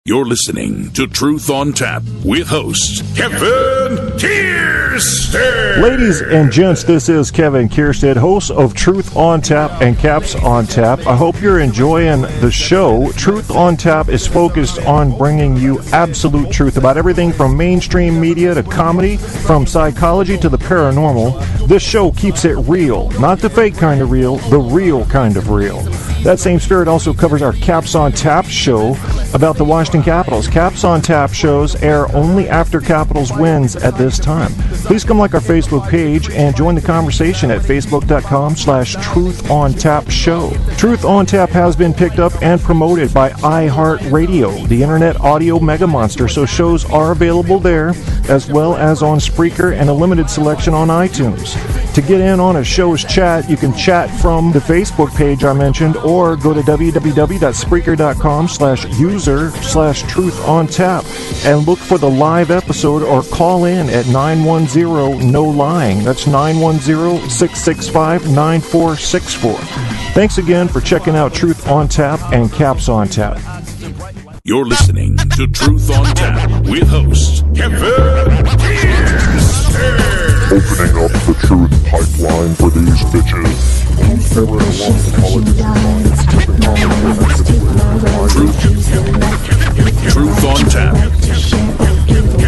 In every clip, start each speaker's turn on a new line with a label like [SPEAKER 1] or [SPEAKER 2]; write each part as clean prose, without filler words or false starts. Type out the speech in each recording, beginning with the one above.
[SPEAKER 1] You're listening to Truth on Tap with host Kevin Kierstead.
[SPEAKER 2] Ladies and gents, this is Kevin Kierstead, host of Truth on Tap and Caps on Tap. I hope you're enjoying the show. Truth on Tap is focused on bringing you absolute truth about everything from mainstream media to comedy, from psychology to the paranormal. This show keeps it real, not the fake kind of real, the real kind of real. That same spirit also covers our Caps on Tap show about the Washington Capitals. Caps on Tap shows air only after Capitals wins at this time. Please come like our Facebook page and join the conversation at facebook.com/Truth on Tap show. Truth on Tap has been picked up and promoted by iHeartRadio, the internet audio mega monster, so shows are available there as well as on Spreaker and a limited selection on iTunes. To get in on a show's chat, you can chat from the Facebook page I mentioned or go to www.spreaker.com/user/truth-on-tap and look for the live episode or call in at 910-NOLYING. That's 910-665-9464. Thanks again for checking out Truth on Tap and Caps on Tap.
[SPEAKER 1] You're listening to Truth on Tap with host Kevin Kierstead.
[SPEAKER 3] Opening up the truth pipeline for these bitches.
[SPEAKER 1] Truth on Tap.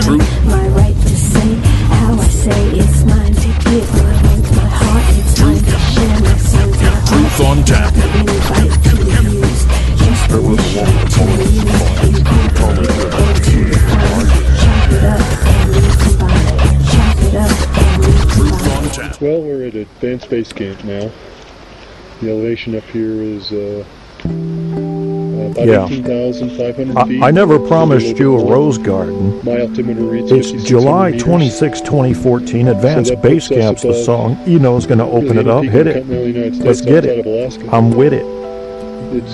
[SPEAKER 1] Truth.
[SPEAKER 4] My right to say how I say it's mine to give my hands, my heart, it's mine to share my songs, my heart.
[SPEAKER 1] Truth on Tap.
[SPEAKER 4] Invite to use just the wish to use. You can't go to chop it up and recombine. Chop it up and recombine.
[SPEAKER 5] Well, we're at Advanced Base Camp now. The elevation up here is about 18,500 feet.
[SPEAKER 2] I never promised you a rose garden.
[SPEAKER 5] My altimeter reads
[SPEAKER 2] It's July 26, 2014. Advanced Base Camp's the song. Eno's going to open it up. Hit it. Let's get it. I'm with it.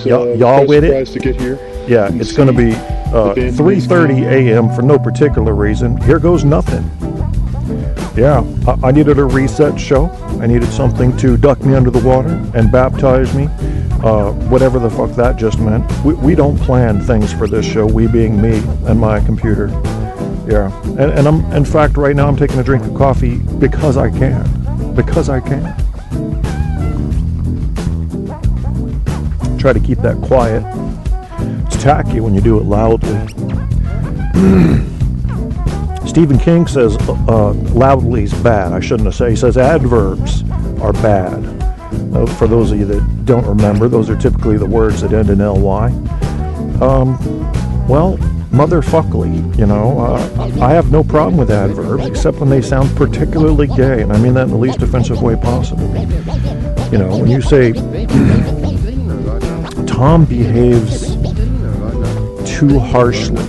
[SPEAKER 2] Y'all with it?
[SPEAKER 5] To get here.
[SPEAKER 2] Yeah, it's going to be 3:30 a.m. for no particular reason. Here goes nothing. Yeah, I needed a reset show. I needed something to duck me under the water and baptize me. Whatever the fuck that just meant. We don't plan things for this show, we being me and my computer. Yeah, and I'm, in fact, right now I'm taking a drink of coffee because I can. Because I can. Try to keep that quiet. It's tacky when you do it loudly. Stephen King says loudly is bad. I shouldn't have said. He says adverbs are bad. For those of you that don't remember, those are typically the words that end in ly. Well, motherfuckly, you know. I have no problem with adverbs, except when they sound particularly gay, and I mean that in the least offensive way possible. You know, when you say Tom behaves too harshly,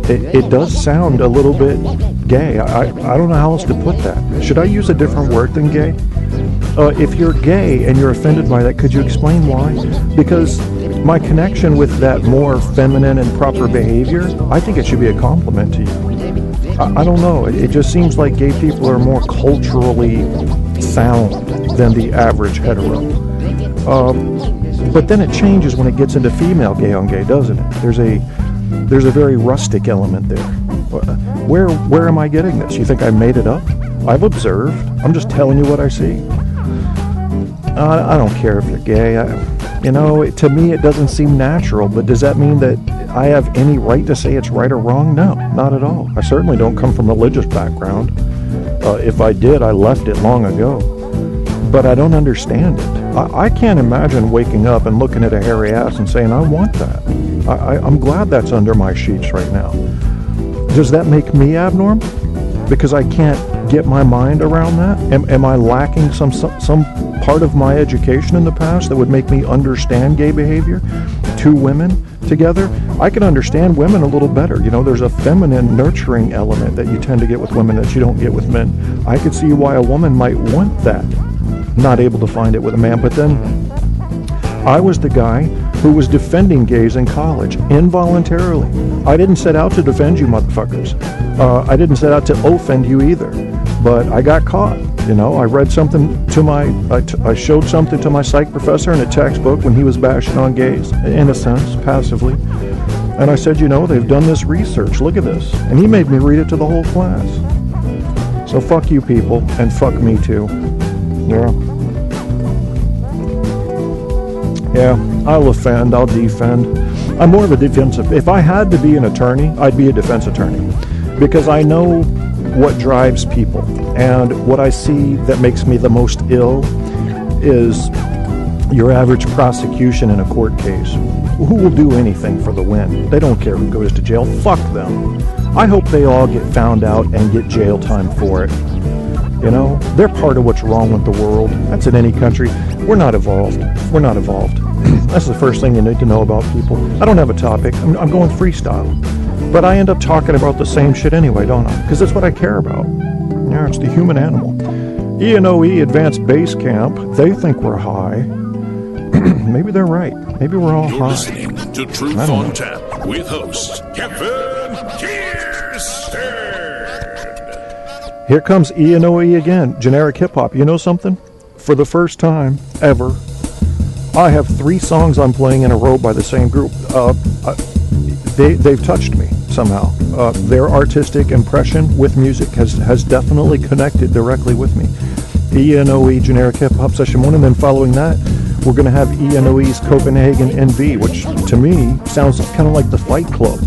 [SPEAKER 2] it does sound a little bit gay. I don't know how else to put that. Should I use a different word than gay? If you're gay and you're offended by that, could you explain why? Because my connection with that more feminine and proper behavior, I think it should be a compliment to you. I don't know. It just seems like gay people are more culturally sound than the average hetero. But then it changes when it gets into female gay on gay, doesn't it? There's a very rustic element there. Where am I getting this? You think I made it up? I've observed. I'm just telling you what I see. I don't care if you're gay. To me it doesn't seem natural, but does that mean that I have any right to say it's right or wrong? No, not at all. I certainly don't come from a religious background. If I did, I left it long ago. But I don't understand it. I can't imagine waking up and looking at a hairy ass and saying, I want that. I'm glad that's under my sheets right now. Does that make me abnormal? Because I can't get my mind around that? Am I lacking some part of my education in the past that would make me understand gay behavior? Two women together? I can understand women a little better. You know, there's a feminine nurturing element that you tend to get with women that you don't get with men. I could see why a woman might want that. Not able to find it with a man. But then I was the guy who was defending gays in college involuntarily. I didn't set out to defend you motherfuckers. I didn't set out to offend you either. But I got caught. You know, I read something to I showed something to my psych professor in a textbook when he was bashing on gays, in a sense, passively. And I said, you know, they've done this research. Look at this. And he made me read it to the whole class. So fuck you people, and fuck me too. Yeah. Yeah, I'll offend, I'll defend. I'm more of a defensive. If I had to be an attorney, I'd be a defense attorney. Because I know what drives people. And what I see that makes me the most ill is your average prosecution in a court case. Who will do anything for the win? They don't care who goes to jail. Fuck them. I hope they all get found out and get jail time for it. You know, they're part of what's wrong with the world. That's in any country. We're not evolved. We're not evolved. That's the first thing you need to know about people. I don't have a topic. I'm going freestyle. But I end up talking about the same shit anyway, don't I? Because that's what I care about. Yeah, it's the human animal. ENOE Advanced Base Camp, they think we're high. Maybe they're right. Maybe we're all
[SPEAKER 1] You're
[SPEAKER 2] high.
[SPEAKER 1] listening to Truth on Tap with host Kevin Kierstead.
[SPEAKER 2] Here comes ENOE again, generic hip-hop. You know something? For the first time ever, I have 3 songs I'm playing in a row by the same group. They've touched me somehow. Their artistic impression with music has definitely connected directly with me. ENOE Generic Hip Hop Session 1, and then following that, we're going to have ENOE's Copenhagen NV, which to me sounds kind of like the Fight Club.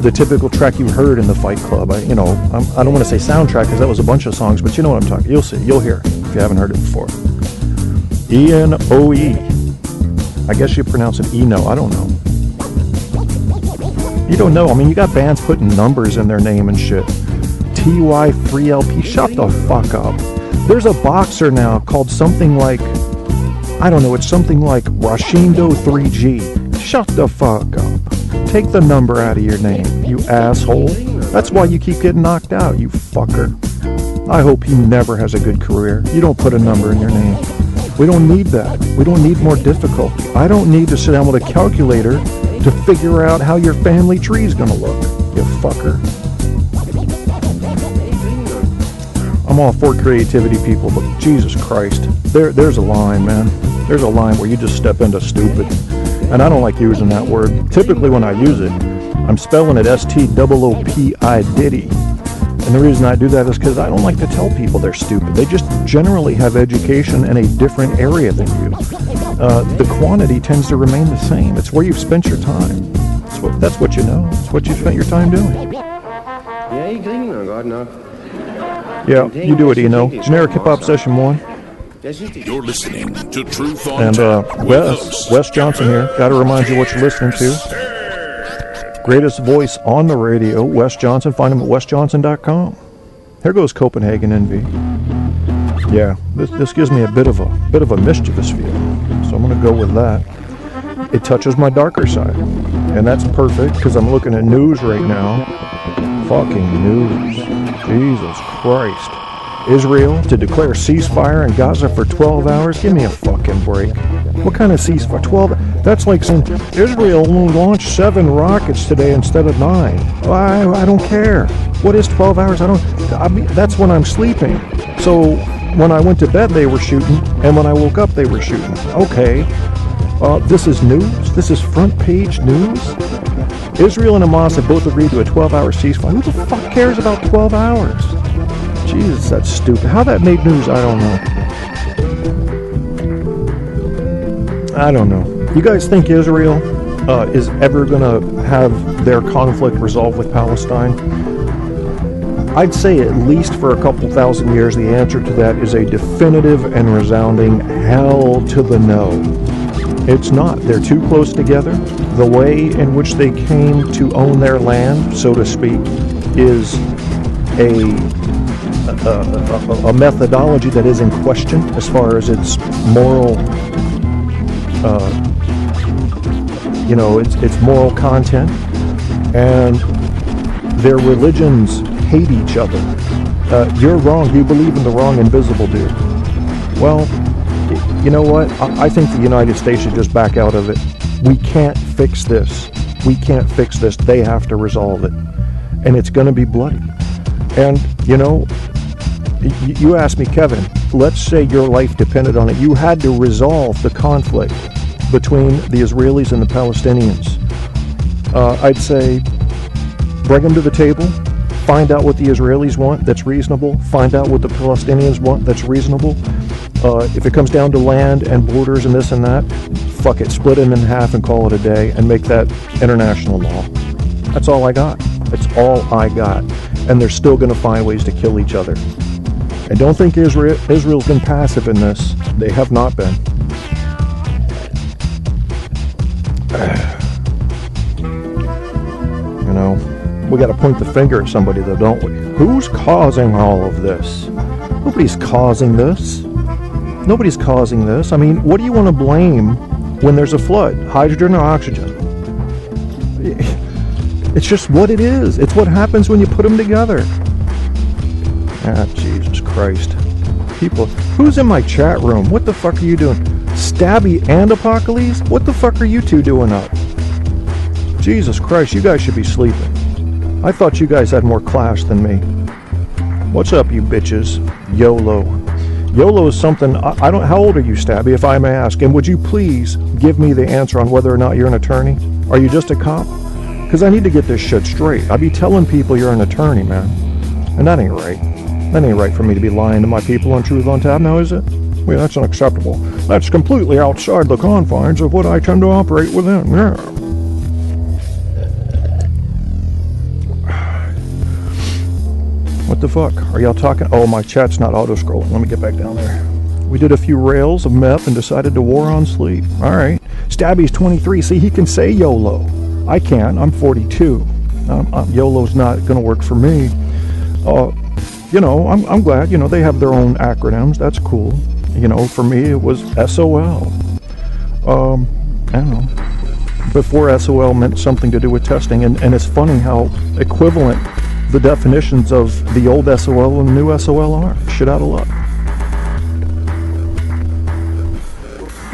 [SPEAKER 2] The typical track you heard in the Fight Club. I don't want to say soundtrack because that was a bunch of songs, but you know what I'm talking. You'll see. You'll hear if you haven't heard it before. ENOE. I guess you pronounce it Eno. I don't know. You don't know. I mean, you got bands putting numbers in their name and shit. TY3LP. Shut the fuck up. There's a boxer now called something like, I don't know, it's something like Rashindo 3G. Shut the fuck up. Take the number out of your name, you asshole. That's why you keep getting knocked out, you fucker. I hope he never has a good career. You don't put a number in your name. We don't need that. We don't need more difficulty. I don't need to sit down with a calculator to figure out how your family tree is going to look, you fucker. I'm all for creativity, people, but Jesus Christ, there's a line, man. There's a line where you just step into stupid. And I don't like using that word. Typically when I use it, I'm spelling it S-T-O-O-P-I Diddy. And the reason I do that is because I don't like to tell people they're stupid. They just generally have education in a different area than you. The quantity tends to remain the same. It's where you've spent your time. That's what you know. It's what you spent your time doing. Yeah, you do it, Generic Hip Hop Session 1.
[SPEAKER 1] You're listening to Truth on
[SPEAKER 2] And
[SPEAKER 1] Tap with
[SPEAKER 2] Wes Johnson here. Got to remind you what you're listening to. Greatest voice on the radio, Wes Johnson. Find him at wesjohnson.com. Here goes Copenhagen NV. Yeah, this gives me a bit of a mischievous feel, so I'm going to go with that. It touches my darker side, and that's perfect because I'm looking at news right now. Fucking news. Jesus Christ. Israel to declare ceasefire in Gaza for 12 hours? Give me a fucking break. What kind of ceasefire? 12? That's like saying Israel launched 7 rockets today instead of 9. I don't care. What is 12 hours? That's when I'm sleeping. So when I went to bed, they were shooting, and when I woke up, they were shooting. Okay. This is news? This is front page news? Israel and Hamas have both agreed to a 12-hour ceasefire. Who the fuck cares about 12 hours? Jesus, that's stupid. How that made news, I don't know. You guys think Israel is ever going to have their conflict resolved with Palestine? I'd say at least for a couple thousand years, the answer to that is a definitive and resounding hell to the no. It's not. They're too close together. The way in which they came to own their land, so to speak, is a methodology that is in question as far as its moral, its moral content, and their religions hate each other. You're wrong. You believe in the wrong invisible dude. Well, you know what? I think the United States should just back out of it. We can't fix this. We can't fix this. They have to resolve it. And it's going to be bloody. And, you asked me, Kevin, let's say your life depended on it. You had to resolve the conflict. between the Israelis and the Palestinians. I'd say bring them to the table, find out what the Israelis want that's reasonable, find out what the Palestinians want that's reasonable. If it comes down to land and borders and this and that, fuck it, split them in half and call it a day and make that international law. That's all I got. That's all I got. And they're still going to find ways to kill each other. And don't think Israel's been passive in this. They have not been. You know, we got to point the finger at somebody though, don't we? Who's causing all of this? Nobody's causing this. Nobody's causing this. I mean, what do you want to blame when there's a flood? Hydrogen or oxygen? It's just what it is. It's what happens when you put them together. Ah, Jesus Christ. People, who's in my chat room? What the fuck are you doing? Stabby and Apocalypse? What the fuck are you two doing up? Jesus Christ, you guys should be sleeping. I thought you guys had more class than me. What's up, you bitches? YOLO. YOLO is something, I don't, how old are you, Stabby, if I may ask? And would you please give me the answer on whether or not you're an attorney? Are you just a cop? Because I need to get this shit straight. I be telling people you're an attorney, man. And that ain't right. That ain't right for me to be lying to my people on Truth on Tap now, is it? Well, that's unacceptable. That's completely outside the confines of what I tend to operate within, yeah. What the fuck? Are y'all talking? Oh, my chat's not auto-scrolling. Let me get back down there. We did a few rails of meth and decided to war on sleep. All right. Stabby's 23. See, he can say YOLO. I can't. I'm 42. YOLO's not going to work for me. You know, I'm glad. You know, they have their own acronyms. That's cool. You know, for me, it was SOL. I don't know. Before SOL meant something to do with testing. And it's funny how equivalent the definitions of the old SOL and the new SOL are. Shit out of luck.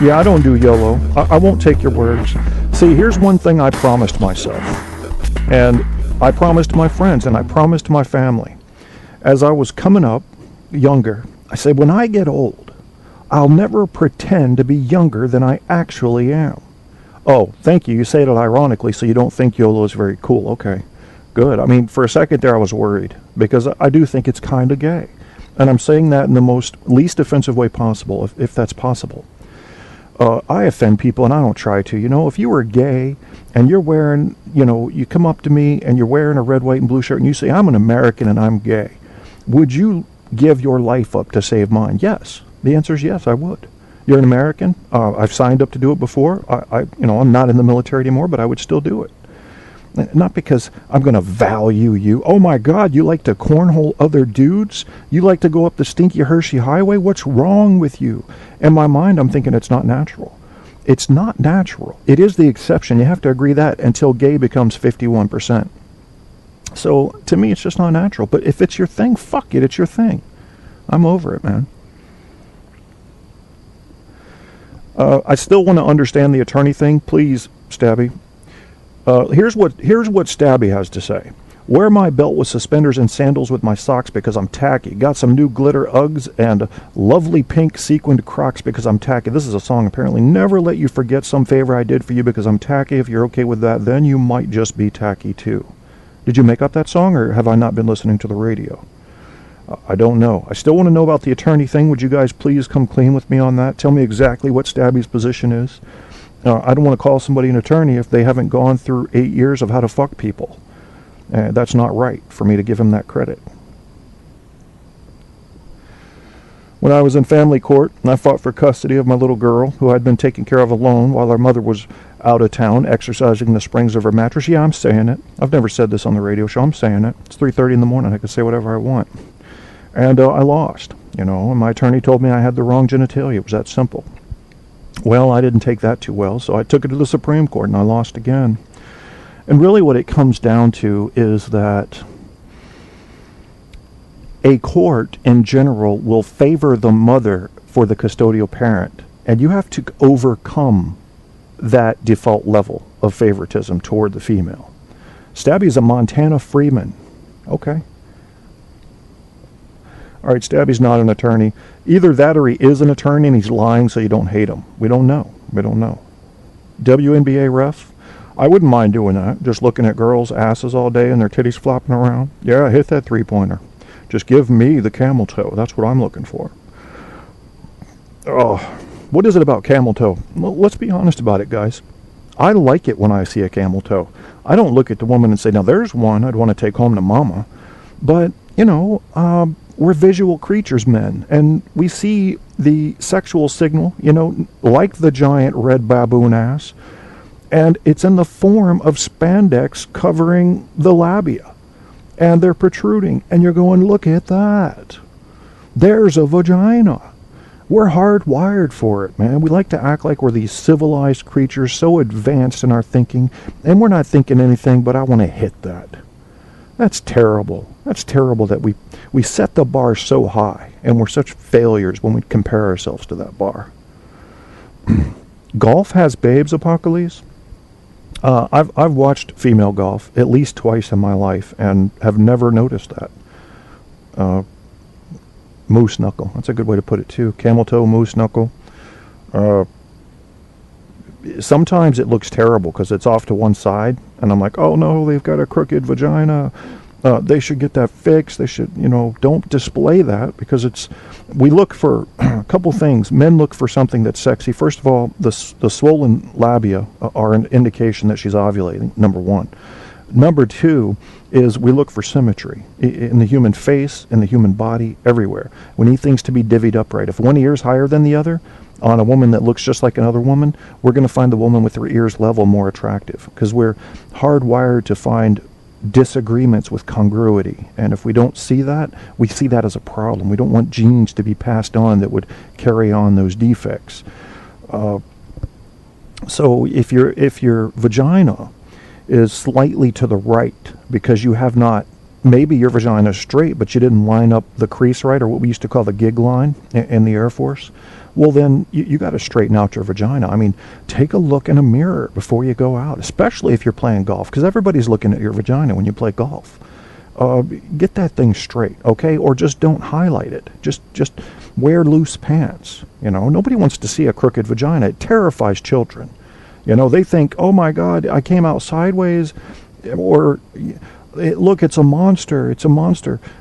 [SPEAKER 2] Yeah, I don't do YOLO. I won't take your words. See, here's one thing I promised myself. And I promised my friends and I promised my family. As I was coming up, younger, I said, when I get old, I'll never pretend to be younger than I actually am. Oh, thank you. You say it ironically, so you don't think YOLO is very cool. Okay. Good. I mean, for a second there I was worried because I do think it's kind of gay. And I'm saying that in the least offensive way possible, if that's possible. I offend people and I don't try to. You know, if you were gay and you're wearing, you know, you come up to me and you're wearing a red, white, and blue shirt and you say, I'm an American and I'm gay. Would you give your life up to save mine? Yes. The answer is yes, I would. You're an American. I've signed up to do it before. You know, I'm not in the military anymore, but I would still do it. Not because I'm going to value you. Oh my God, you like to cornhole other dudes? You like to go up the stinky Hershey Highway? What's wrong with you? In my mind, I'm thinking it's not natural. It's not natural. It is the exception. You have to agree that until gay becomes 51%. So to me, it's just not natural. But if it's your thing, fuck it. It's your thing. I'm over it, man. I still want to understand the attorney thing. Please, Stabby. Here's what Stabby has to say. Wear my belt with suspenders and sandals with my socks because I'm tacky. Got some new glitter Uggs and lovely pink sequined Crocs because I'm tacky. This is a song apparently. Never let you forget some favor I did for you because I'm tacky. If you're okay with that, then you might just be tacky too. Did you make up that song or have I not been listening to the radio? I don't know. I still want to know about the attorney thing. Would you guys please come clean with me on that? Tell me exactly what Stabby's position is. I don't want to call somebody an attorney if they haven't gone through 8 years of how to fuck people. That's not right for me to give him that credit. When I was in family court and I fought for custody of my little girl who I'd been taking care of alone while her mother was out of town exercising the springs of her mattress. Yeah, I'm saying it. I've never said this on the radio show. I'm saying it. It's 3:30 in the morning. I can say whatever I want. And I lost, you know, and my attorney told me I had the wrong genitalia. It was that simple. Well, I didn't take that too well, so I took it to the Supreme Court and I lost again. And really what it comes down to is that a court in general will favor the mother for the custodial parent, and you have to overcome that default level of favoritism toward the female. Stabby's a Montana freeman. Okay. All right, Stabby's not an attorney. Either that or he is an attorney and he's lying so you don't hate him. We don't know. We don't know. WNBA ref, I wouldn't mind doing that. Just looking at girls' asses all day and their titties flopping around. Yeah, hit that three-pointer. Just give me the camel toe. That's what I'm looking for. Oh, what is it about camel toe? Well, let's be honest about it, guys. I like it when I see a camel toe. I don't look at the woman and say, now there's one I'd want to take home to mama. But, you know, we're visual creatures, men. And we see the sexual signal, you know, like the giant red baboon ass. And it's in the form of spandex covering the labia. And they're protruding. And you're going, look at that. There's a vagina. We're hardwired for it, man. We like to act like we're these civilized creatures, so advanced in our thinking. And we're not thinking anything, but I want to hit that. That's terrible. That's terrible that we set the bar so high. And we're such failures when we compare ourselves to that bar. Golf has babes, Apocalypse. I've watched female golf at least twice in my life and have never noticed that. Moose knuckle. That's a good way to put it too. Camel toe, moose knuckle. Sometimes it looks terrible because it's off to one side, and I'm like, oh no, they've got a crooked vagina. They should get that fixed. They should, you know, don't display that because we look for a couple things. Men look for something that's sexy. First of all, the swollen labia are an indication that she's ovulating, number one. Number two is we look for symmetry in the human face, in the human body, everywhere. We need things to be divvied up right. If one ear is higher than the other on a woman that looks just like another woman, we're going to find the woman with her ears level more attractive because we're hardwired to find disagreements with congruity. And if we don't see that, we see that as a problem. We don't want genes to be passed on that would carry on those defects. So if your vagina is slightly to the right because you have not, maybe your vagina is straight, but you didn't line up the crease right, or what we used to call the gig line in the Air Force, well then you got to straighten out your vagina. I mean, take a look in a mirror before you go out, especially if you're playing golf, because everybody's looking at your vagina when you play golf. Get that thing straight, okay? Or just don't highlight it. Just wear loose pants. You know, nobody wants to see a crooked vagina. It terrifies children. You know, they think, oh my God, I came out sideways, or look, it's a monster,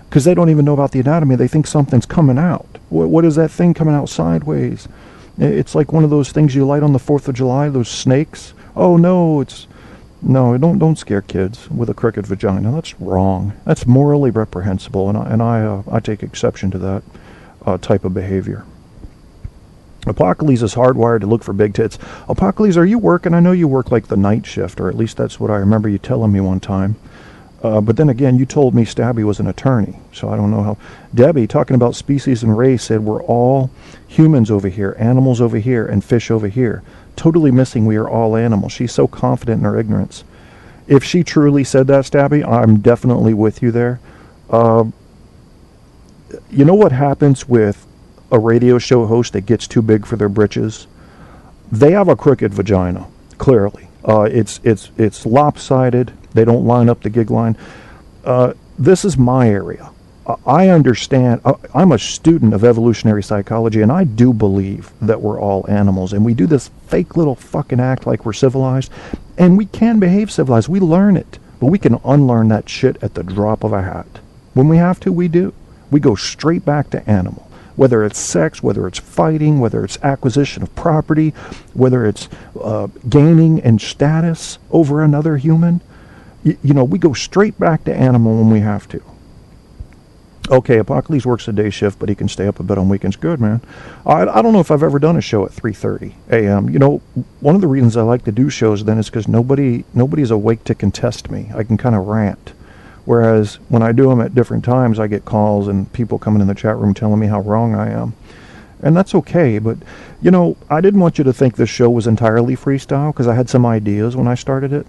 [SPEAKER 2] because they don't even know about the anatomy. They think something's coming out. What is that thing coming out sideways? It's like one of those things you light on the 4th of July, those snakes. Oh no, don't scare kids with a crooked vagina. That's wrong. That's morally reprehensible, and I take exception to that type of behavior. Apocalypse is hardwired to look for big tits. Apocalypse, are you working? I know you work like the night shift, or at least that's what I remember you telling me one time. But then again, you told me Stabby was an attorney, so I don't know how. Debbie, talking about species and race, said we're all humans over here, animals over here, and fish over here. Totally missing we are all animals. She's so confident in her ignorance. If she truly said that, Stabby, I'm definitely with you there. You know what happens with a radio show host that gets too big for their britches? They have a crooked vagina, clearly. It's lopsided. They don't line up the gig line. This is my area. I understand. I'm a student of evolutionary psychology, and I do believe that we're all animals, and we do this fake little fucking act like we're civilized, and we can behave civilized. We learn it, but we can unlearn that shit at the drop of a hat. When we have to, we do. We go straight back to animal. Whether it's sex, whether it's fighting, whether it's acquisition of property, whether it's gaining in status over another human, you know, we go straight back to animal when we have to. Okay, Apocalypse works a day shift, but he can stay up a bit on weekends. Good, man. I don't know if I've ever done a show at 3:30 a.m. You know, one of the reasons I like to do shows then is because nobody's awake to contest me. I can kind of rant. Whereas when I do them at different times, I get calls and people coming in the chat room telling me how wrong I am. And that's okay, but, you know, I didn't want you to think this show was entirely freestyle, because I had some ideas when I started it.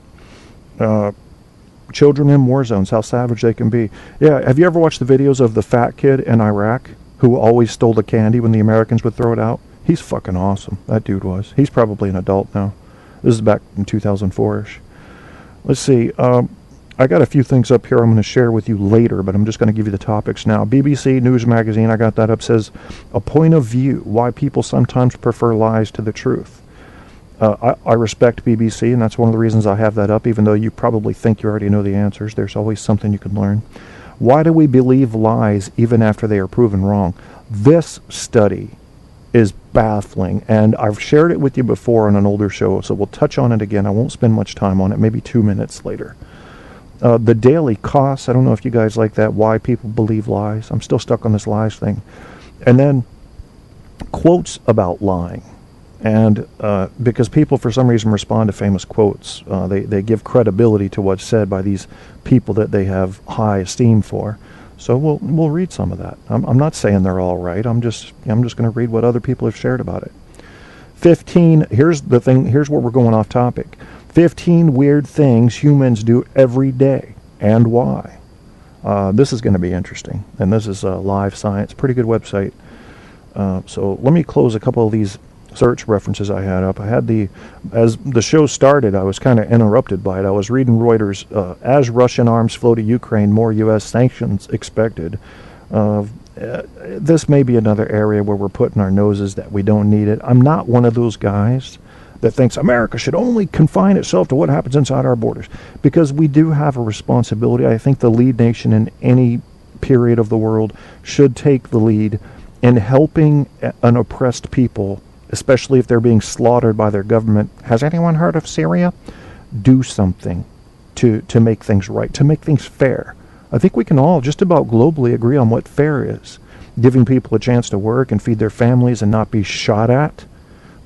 [SPEAKER 2] Children in war zones, how savage they can be. Yeah, have you ever watched the videos of the fat kid in Iraq who always stole the candy when the Americans would throw it out? He's fucking awesome, that dude was. He's probably an adult now. This is back in 2004-ish. Let's see, I got a few things up here I'm going to share with you later, but I'm just going to give you the topics now. BBC News Magazine, I got that up, says, a point of view, why people sometimes prefer lies to the truth. I respect BBC, and that's one of the reasons I have that up, even though you probably think you already know the answers. There's always something you can learn. Why do we believe lies even after they are proven wrong? This study is baffling, and I've shared it with you before on an older show, so we'll touch on it again. I won't spend much time on it, maybe 2 minutes later. The daily costs, I don't know if you guys like that, why people believe lies. I'm still stuck on this lies thing. And then quotes about lying. And because people for some reason respond to famous quotes, they give credibility to what's said by these people that they have high esteem for. So we'll read some of that. I'm not saying they're all right. I'm just going to read what other people have shared about it. 15. Here's the thing. Here's where we're going off topic. 15 weird things humans do every day and why. This is going to be interesting, and this is Live Science, pretty good website. So let me close a couple of these search references I had up. As the show started, I was kind of interrupted by it. I was reading Reuters, as Russian arms flow to Ukraine, more U.S. sanctions expected. This may be another area where we're putting our noses that we don't need it. I'm not one of those guys that thinks America should only confine itself to what happens inside our borders, because we do have a responsibility. I think the lead nation in any period of the world should take the lead in helping an oppressed people, especially if they're being slaughtered by their government. Has anyone heard of Syria? Do something to make things right, to make things fair. I think we can all just about globally agree on what fair is. Giving people a chance to work and feed their families and not be shot at,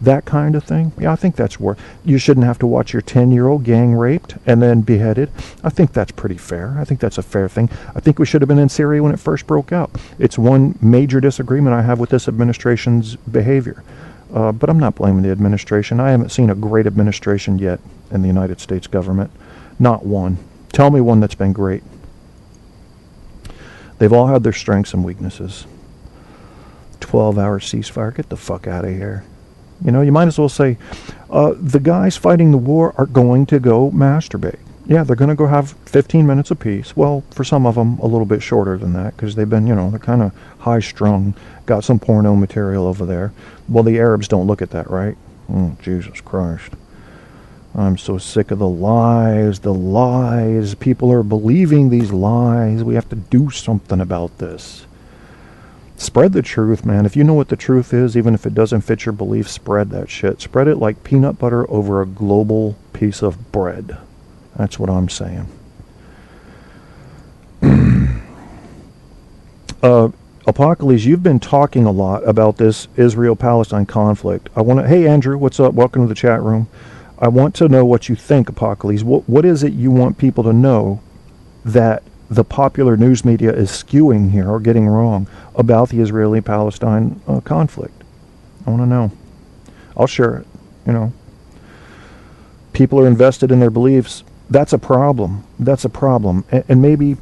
[SPEAKER 2] that kind of thing. Yeah, I think that's worth. You shouldn't have to watch your 10-year-old gang raped and then beheaded. I think that's pretty fair. I think that's a fair thing. I think we should have been in Syria when it first broke out. It's one major disagreement I have with this administration's behavior. But I'm not blaming the administration. I haven't seen a great administration yet in the United States government. Not one. Tell me one that's been great. They've all had their strengths and weaknesses. 12-hour ceasefire. Get the fuck out of here. You know, you might as well say, the guys fighting the war are going to go masturbate. Yeah, they're going to go have 15 minutes apiece. Well, for some of them, a little bit shorter than that, because they've been, they're kind of high-strung, got some porno material over there. Well, the Arabs don't look at that, right? Oh, Jesus Christ. I'm so sick of the lies, the lies. People are believing these lies. We have to do something about this. Spread the truth, man. If you know what the truth is, even if it doesn't fit your beliefs, spread that shit. Spread it like peanut butter over a global piece of bread. That's what I'm saying. Apocalypse, you've been talking a lot about this Israel-Palestine conflict. Hey, Andrew, what's up? Welcome to the chat room. I want to know what you think, Apocalypse. What is it you want people to know that the popular news media is skewing here or getting wrong about the Israeli-Palestine conflict? I want to know. I'll share it, People are invested in their beliefs. That's a problem. That's a problem. And maybe,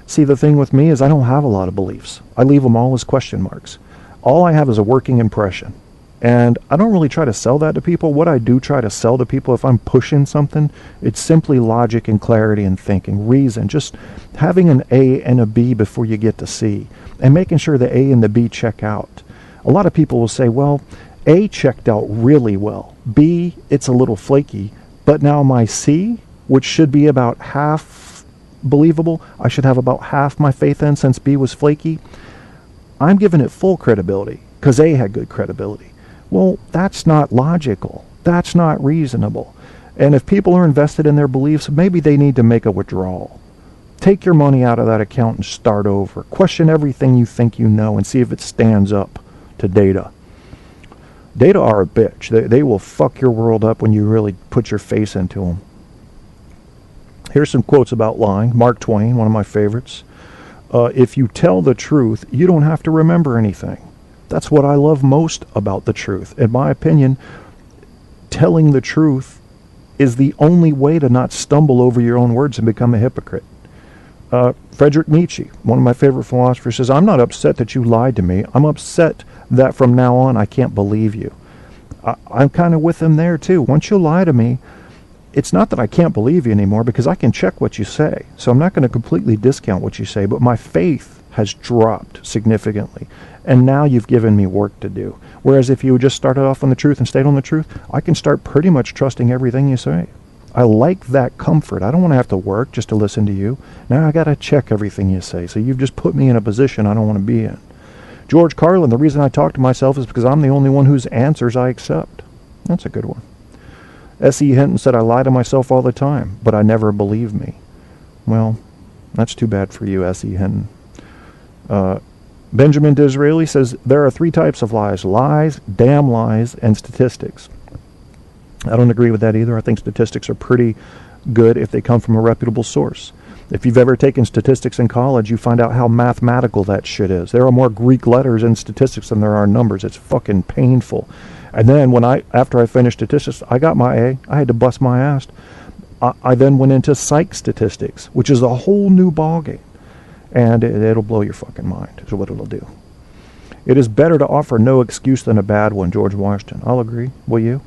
[SPEAKER 2] see, the thing with me is I don't have a lot of beliefs. I leave them all as question marks. All I have is a working impression. And I don't really try to sell that to people. What I do try to sell to people, if I'm pushing something, it's simply logic and clarity and thinking, reason, just having an A and a B before you get to C, and making sure the A and the B check out. A lot of people will say, well, A checked out really well. B, it's a little flaky. But now my C, which should be about half believable, I should have about half my faith in since B was flaky, I'm giving it full credibility because A had good credibility. Well, that's not logical. That's not reasonable. And if people are invested in their beliefs, maybe they need to make a withdrawal. Take your money out of that account and start over. Question everything you think you know and see if it stands up to data. Data are a bitch. They will fuck your world up when you really put your face into them. Here's some quotes about lying. Mark Twain, one of my favorites. If you tell the truth, you don't have to remember anything. That's what I love most about the truth. In my opinion, telling the truth is the only way to not stumble over your own words and become a hypocrite. Friedrich Nietzsche, one of my favorite philosophers, says, I'm not upset that you lied to me. I'm upset that from now on I can't believe you. I'm kind of with him there too. Once you lie to me, it's not that I can't believe you anymore because I can check what you say. So I'm not going to completely discount what you say, but my faith has dropped significantly. And now you've given me work to do. Whereas if you just started off on the truth and stayed on the truth, I can start pretty much trusting everything you say. I like that comfort. I don't want to have to work just to listen to you. Now I got to check everything you say. So you've just put me in a position I don't want to be in. George Carlin, the reason I talk to myself is because I'm the only one whose answers I accept. That's a good one. S.E. Hinton said, I lie to myself all the time, but I never believe me. Well, that's too bad for you, S.E. Hinton. Benjamin Disraeli says, there are 3 types of lies: lies, damn lies, and statistics. I don't agree with that either. I think statistics are pretty good if they come from a reputable source. If you've ever taken statistics in college, you find out how mathematical that shit is. There are more Greek letters in statistics than there are numbers. It's fucking painful. And then after I finished statistics, I got my A. I had to bust my ass. I then went into psych statistics, which is a whole new ballgame. And it'll blow your fucking mind, is what it'll do. It is better to offer no excuse than a bad one, George Washington. I'll agree. Will you?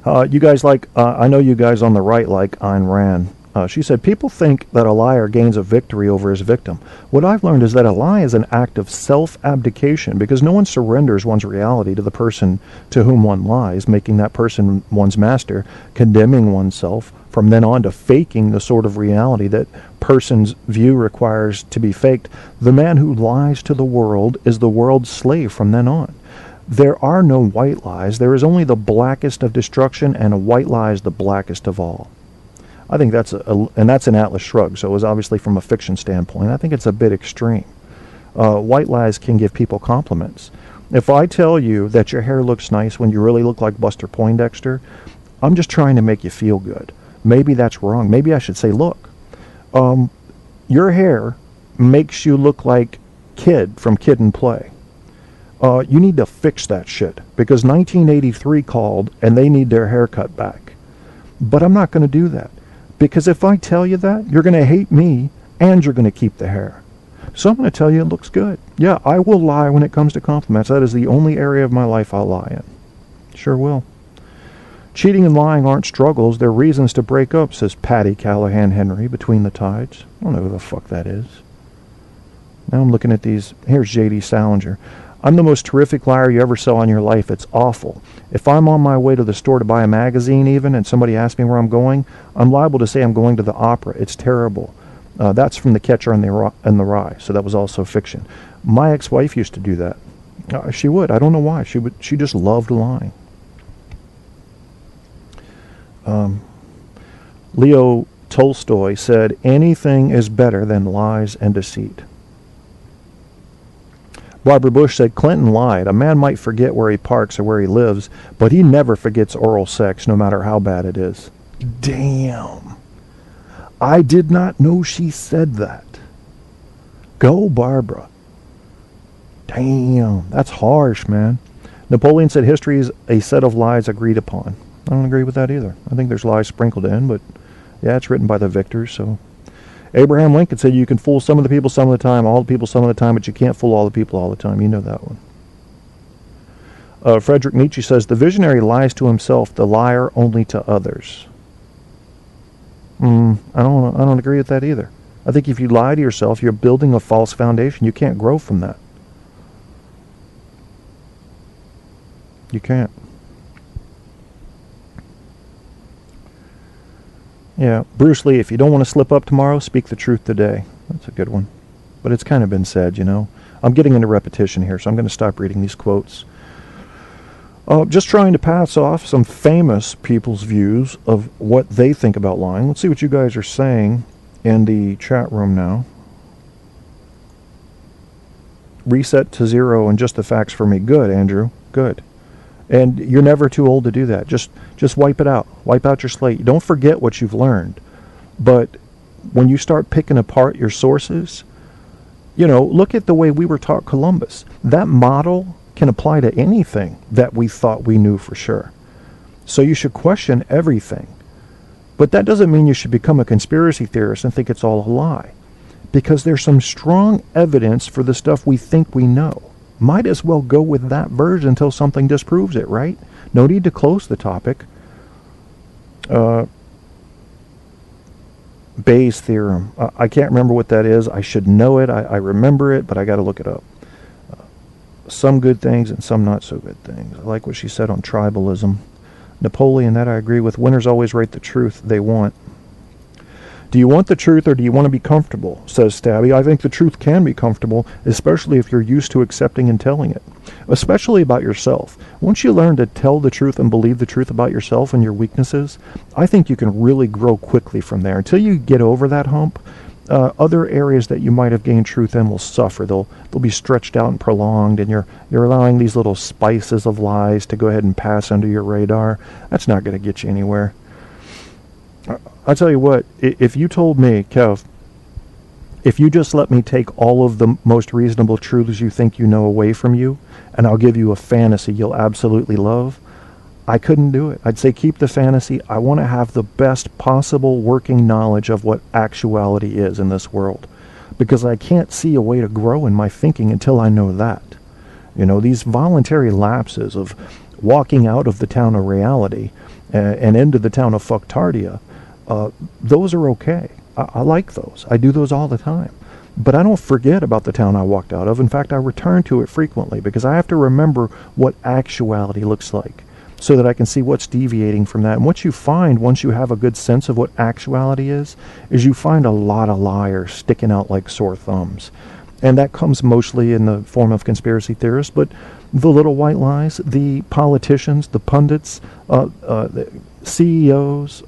[SPEAKER 2] You guys I know you guys on the right like Ayn Rand. She said, people think that a liar gains a victory over his victim. What I've learned is that a lie is an act of self-abdication, because no one surrenders one's reality to the person to whom one lies, making that person one's master, condemning oneself, from then on to faking the sort of reality that person's view requires to be faked. The man who lies to the world is the world's slave from then on. There are no white lies. There is only the blackest of destruction, and a white lie is the blackest of all. I think that's and that's an Atlas Shrugged, so it was obviously from a fiction standpoint. I think it's a bit extreme. White lies can give people compliments. If I tell you that your hair looks nice when you really look like Buster Poindexter, I'm just trying to make you feel good. Maybe that's wrong. Maybe I should say, look, your hair makes you look like Kid from Kid and Play. You need to fix that shit, because 1983 called and they need their haircut back. But I'm not going to do that, because if I tell you that, you're going to hate me and you're going to keep the hair. So I'm going to tell you it looks good. Yeah, I will lie when it comes to compliments. That is the only area of my life I'll lie in. Sure will. Cheating and lying aren't struggles, they're reasons to break up, says Patty Callahan Henry, Between the Tides. I don't know who the fuck that is. Now I'm looking at these. Here's J.D. Salinger. I'm the most terrific liar you ever saw in your life. It's awful. If I'm on my way to the store to buy a magazine even, and somebody asks me where I'm going, I'm liable to say I'm going to the opera. It's terrible. That's from The Catcher in the Rye, so that was also fiction. My ex-wife used to do that. She would. I don't know why. She just loved lying. Leo Tolstoy said, anything is better than lies and deceit. Barbara Bush said, Clinton lied. A man might forget where he parks or where he lives, but he never forgets oral sex, no matter how bad it is. Damn. I did not know she said that. Go, Barbara. Damn. That's harsh, man. Napoleon said, history is a set of lies agreed upon. I don't agree with that either. I think there's lies sprinkled in, but yeah, it's written by the victors, so. Abraham Lincoln said, you can fool some of the people some of the time, all the people some of the time, but you can't fool all the people all the time. You know that one. Friedrich Nietzsche says, the visionary lies to himself, the liar only to others. I don't agree with that either. I think if you lie to yourself, you're building a false foundation. You can't grow from that. You can't. Yeah, Bruce Lee, if you don't want to slip up tomorrow, speak the truth today. That's a good one. But it's kind of been said, you know. I'm getting into repetition here, so I'm going to stop reading these quotes. Just trying to pass off some famous people's views of what they think about lying. Let's see what you guys are saying in the chat room now. Reset to 0 and just the facts for me. Good, Andrew. Good. And you're never too old to do that. Just wipe it out. Wipe out your slate. Don't forget what you've learned. But when you start picking apart your sources, you know, look at the way we were taught Columbus. That model can apply to anything that we thought we knew for sure. So you should question everything. But that doesn't mean you should become a conspiracy theorist and think it's all a lie. Because there's some strong evidence for the stuff we think we know. Might as well go with that version until something disproves it, right? No need to close the topic. Bayes' theorem. I can't remember what that is. I should know it. I remember it, but I got to look it up. Some good things and some not so good things. I like what she said on tribalism. Napoleon, that I agree with. Winners always write the truth they want. Do you want the truth or do you want to be comfortable? Says Stabby. I think the truth can be comfortable, especially if you're used to accepting and telling it. Especially about yourself. Once you learn to tell the truth and believe the truth about yourself and your weaknesses, I think you can really grow quickly from there. Until you get over that hump, other areas that you might have gained truth in will suffer. They'll be stretched out and prolonged, and you're allowing these little spices of lies to go ahead and pass under your radar. That's not going to get you anywhere. I'll tell you what, if you told me, Kev, if you just let me take all of the most reasonable truths you think you know away from you, and I'll give you a fantasy you'll absolutely love, I couldn't do it. I'd say keep the fantasy. I want to have the best possible working knowledge of what actuality is in this world, because I can't see a way to grow in my thinking until I know that. You know, these voluntary lapses of walking out of the town of reality and into the town of fucktardia, those are okay. I like those. I do those all the time. But I don't forget about the town I walked out of. In fact, I return to it frequently because I have to remember what actuality looks like so that I can see what's deviating from that. And what you find once you have a good sense of what actuality is you find a lot of liars sticking out like sore thumbs. And that comes mostly in the form of conspiracy theorists, but the little white lies, the politicians, the pundits, the CEOs,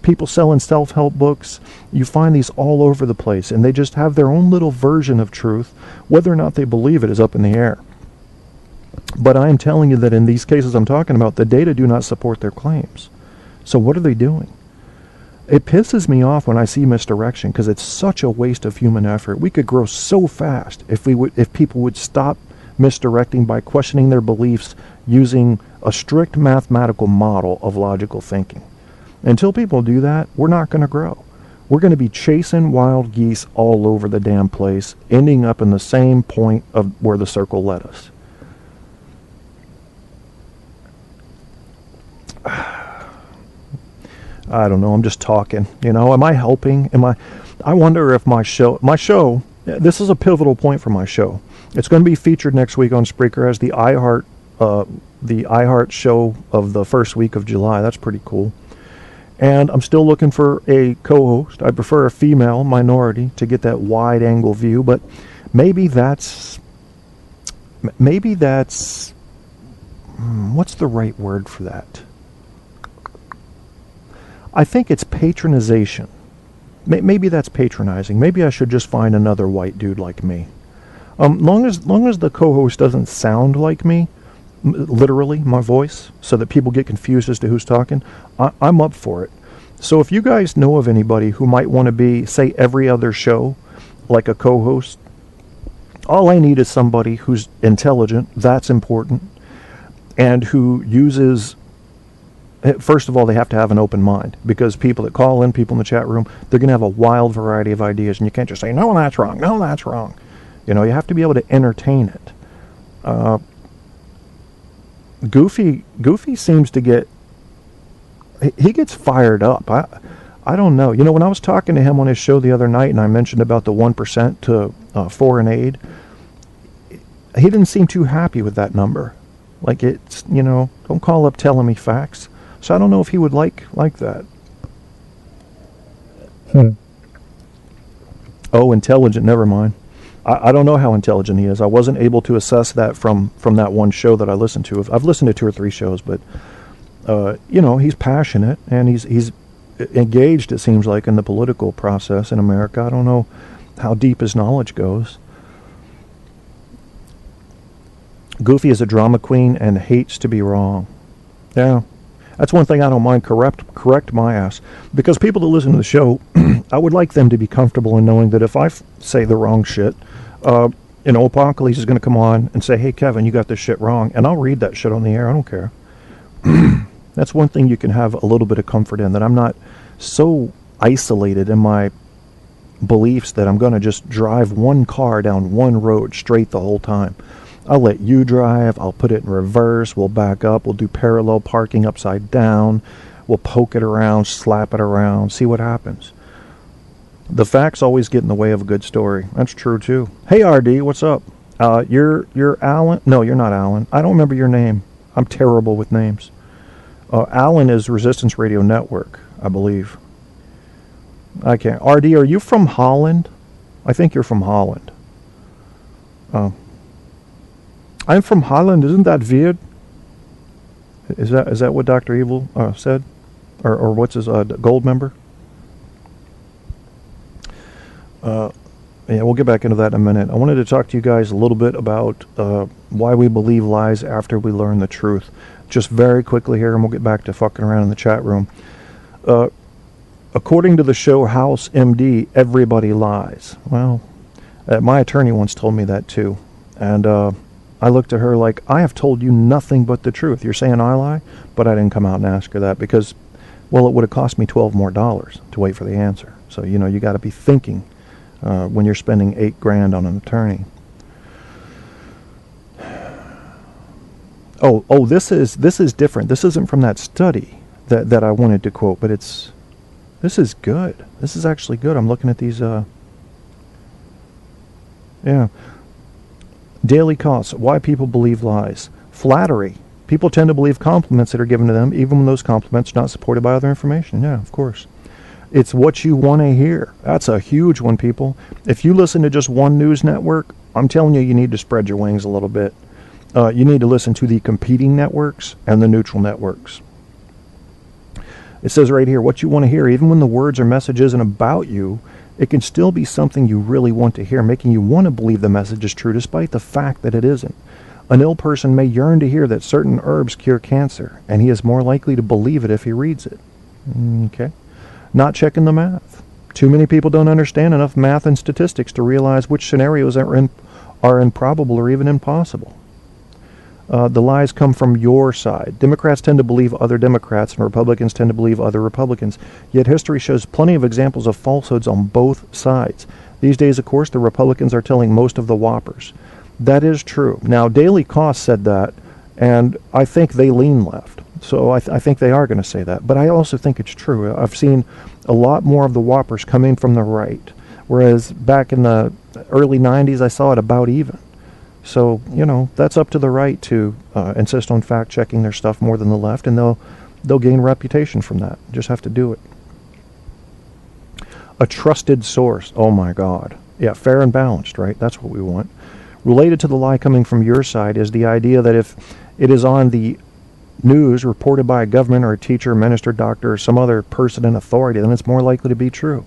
[SPEAKER 2] people selling self-help books, you find these all over the place, and they just have their own little version of truth. Whether or not they believe it is up in the air. But I am telling you that in these cases I'm talking about, the data do not support their claims. So what are they doing? It pisses me off when I see misdirection because it's such a waste of human effort. We could grow so fast if people would stop misdirecting by questioning their beliefs using a strict mathematical model of logical thinking. Until people do that, we're not going to grow. We're going to be chasing wild geese all over the damn place, ending up in the same point of where the circle led us. I don't know, I'm just talking. You know, am I helping? I wonder if my show, this is a pivotal point for my show. It's going to be featured next week on Spreaker as the iHeart show of the first week of July. That's pretty cool. And I'm still looking for a co-host. I prefer a female minority to get that wide angle view, but maybe that's what's the right word for that? I think it's patronization. Maybe that's patronizing. Maybe I should just find another white dude like me. Long as the co-host doesn't sound like me, literally my voice, so that people get confused as to who's talking, I'm up for it. So if you guys know of anybody who might want to be, say, every other show, like a co-host, all I need is somebody who's intelligent, that's important, and who uses... First of all, they have to have an open mind, because people that call in, people in the chat room, they're going to have a wild variety of ideas, and you can't just say, no, that's wrong, no, that's wrong. You know, you have to be able to entertain it. Goofy seems to get... He gets fired up. I don't know. You know, when I was talking to him on his show the other night, and I mentioned about the 1% to foreign aid, he didn't seem too happy with that number. Like, it's, you know, don't call up telling me facts. So I don't know if he would like that. Oh, intelligent, never mind. I don't know how intelligent he is. I wasn't able to assess that from that one show that I listened to. I've listened to 2 or 3 shows, but, you know, he's passionate, and he's engaged, it seems like, in the political process in America. I don't know how deep his knowledge goes. Goofy is a drama queen and hates to be wrong. Yeah, that's one thing I don't mind. Correct my ass. Because people that listen to the show, I would like them to be comfortable in knowing that if I say the wrong shit, you know, Apocalypse is going to come on and say, hey, Kevin, you got this shit wrong. And I'll read that shit on the air. I don't care. That's one thing you can have a little bit of comfort in, that I'm not so isolated in my beliefs that I'm going to just drive one car down one road straight the whole time. I'll let you drive, I'll put it in reverse, we'll back up, we'll do parallel parking upside down, we'll poke it around, slap it around, see what happens. The facts always get in the way of a good story. That's true too. Hey RD, what's up? You're Alan? No, you're not Alan. I don't remember your name. I'm terrible with names. Alan is Resistance Radio Network, I believe. I can't. RD, are you from Holland? I think you're from Holland. I'm from Holland. Isn't that weird? Is that what Dr. Evil said? Or what's his gold member? Yeah, we'll get back into that in a minute. I wanted to talk to you guys a little bit about why we believe lies after we learn the truth. Just very quickly here, and we'll get back to fucking around in the chat room. According to the show House MD, everybody lies. Well, my attorney once told me that too. And I looked at her like, I have told you nothing but the truth. You're saying I lie? But I didn't come out and ask her that because, well, it would have cost me $12 more to wait for the answer. So, you know, you got to be thinking when you're spending $8,000 on an attorney. Oh, this is different. This isn't from that study that I wanted to quote, but this is good. This is actually good. I'm looking at these. Yeah. Daily costs. Why people believe lies. Flattery. People tend to believe compliments that are given to them, even when those compliments are not supported by other information. Yeah, of course. It's what you want to hear. That's a huge one, people. If you listen to just one news network, I'm telling you, you need to spread your wings a little bit. You need to listen to the competing networks and the neutral networks. It says right here, what you want to hear, even when the words or message isn't about you, it can still be something you really want to hear, making you want to believe the message is true despite the fact that it isn't. An ill person may yearn to hear that certain herbs cure cancer, and he is more likely to believe it if he reads it. Okay. Not checking the math. Too many people don't understand enough math and statistics to realize which scenarios are improbable or even impossible. The lies come from your side. Democrats tend to believe other Democrats, and Republicans tend to believe other Republicans. Yet history shows plenty of examples of falsehoods on both sides. These days, of course, the Republicans are telling most of the whoppers. That is true. Now, Daily Cost said that, and I think they lean left. So I think they are going to say that. But I also think it's true. I've seen a lot more of the whoppers coming from the right, whereas back in the early 90s, I saw it about even. So, you know, that's up to the right to insist on fact-checking their stuff more than the left, and they'll gain reputation from that. Just have to do it. A trusted source. Oh, my God. Yeah, fair and balanced, right? That's what we want. Related to the lie coming from your side is the idea that if it is on the news reported by a government or a teacher, minister, doctor, or some other person in authority, then it's more likely to be true.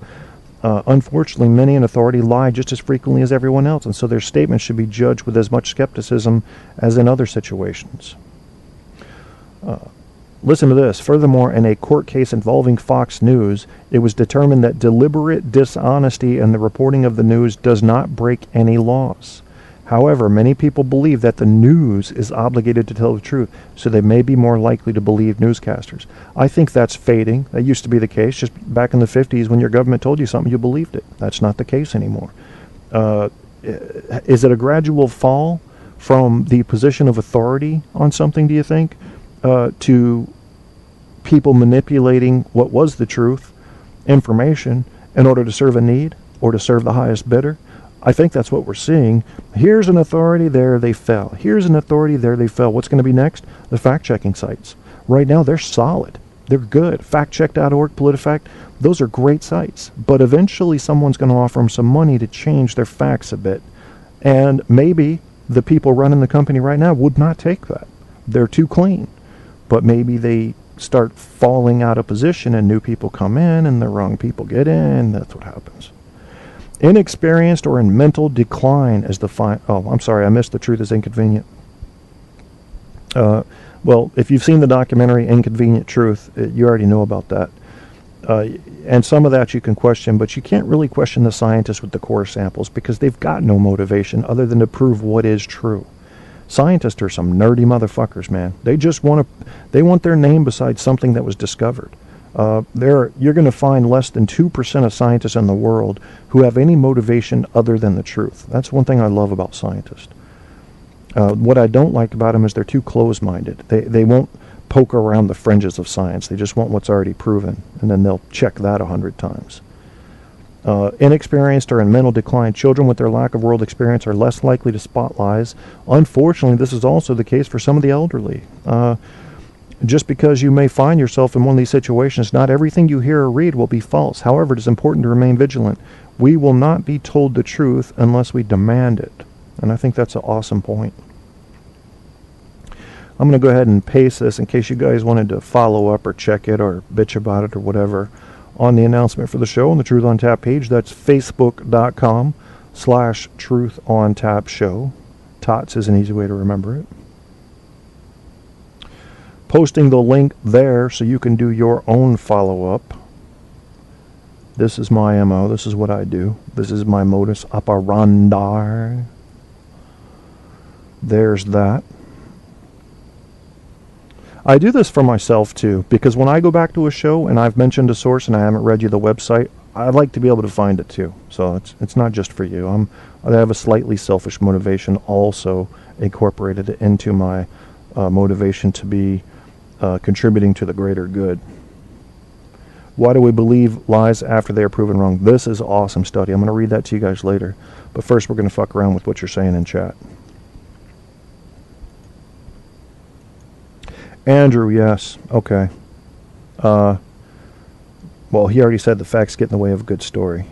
[SPEAKER 2] Unfortunately, many in authority lie just as frequently as everyone else, and so their statements should be judged with as much skepticism as in other situations. Listen to this. Furthermore, in a court case involving Fox News, it was determined that deliberate dishonesty in the reporting of the news does not break any laws. However, many people believe that the news is obligated to tell the truth, so they may be more likely to believe newscasters. I think that's fading. That used to be the case. Just back in the 50s, when your government told you something, you believed it. That's not the case anymore. Is it a gradual fall from the position of authority on something, do you think, to people manipulating what was the truth, information, in order to serve a need or to serve the highest bidder? I think that's what we're seeing. Here's an authority, there they fell. Here's an authority, there they fell. What's going to be next? The fact-checking sites. Right now, they're solid. They're good. Factcheck.org, PolitiFact, those are great sites. But eventually, someone's going to offer them some money to change their facts a bit. And maybe the people running the company right now would not take that. They're too clean. But maybe they start falling out of position and new people come in and the wrong people get in. That's what happens. Inexperienced or in mental decline is the oh, I'm sorry, I missed the truth is inconvenient. Well, if you've seen the documentary Inconvenient Truth, you already know about that. And some of that you can question, but you can't really question the scientists with the core samples because they've got no motivation other than to prove what is true. Scientists are some nerdy motherfuckers, man. They just want their name beside something that was discovered. You're going to find less than 2% of scientists in the world who have any motivation other than the truth. That's one thing I love about scientists. What I don't like about them is they're too close-minded. They won't poke around the fringes of science. They just want what's already proven, and then they'll check that 100 times. Inexperienced or in mental decline children with their lack of world experience are less likely to spot lies. Unfortunately, this is also the case for some of the elderly. Just because you may find yourself in one of these situations, not everything you hear or read will be false. However, it is important to remain vigilant. We will not be told the truth unless we demand it. And I think that's an awesome point. I'm going to go ahead and paste this in case you guys wanted to follow up or check it or bitch about it or whatever on the announcement for the show on the Truth on Tap page. That's facebook.com/Truth on Tap show. TOTS is an easy way to remember it. Posting the link there so you can do your own follow-up. This is my MO. This is what I do. This is my modus operandi. There's that. I do this for myself too, because when I go back to a show and I've mentioned a source and I haven't read you the website, I'd like to be able to find it too. So it's not just for you. I have a slightly selfish motivation also incorporated into my motivation to be contributing to the greater good. Why do we believe lies after they are proven wrong? This is awesome study. I'm going to read that to you guys later. But first we're going to fuck around with what you're saying in chat. Andrew, yes. Okay. Well, he already said the facts get in the way of a good story.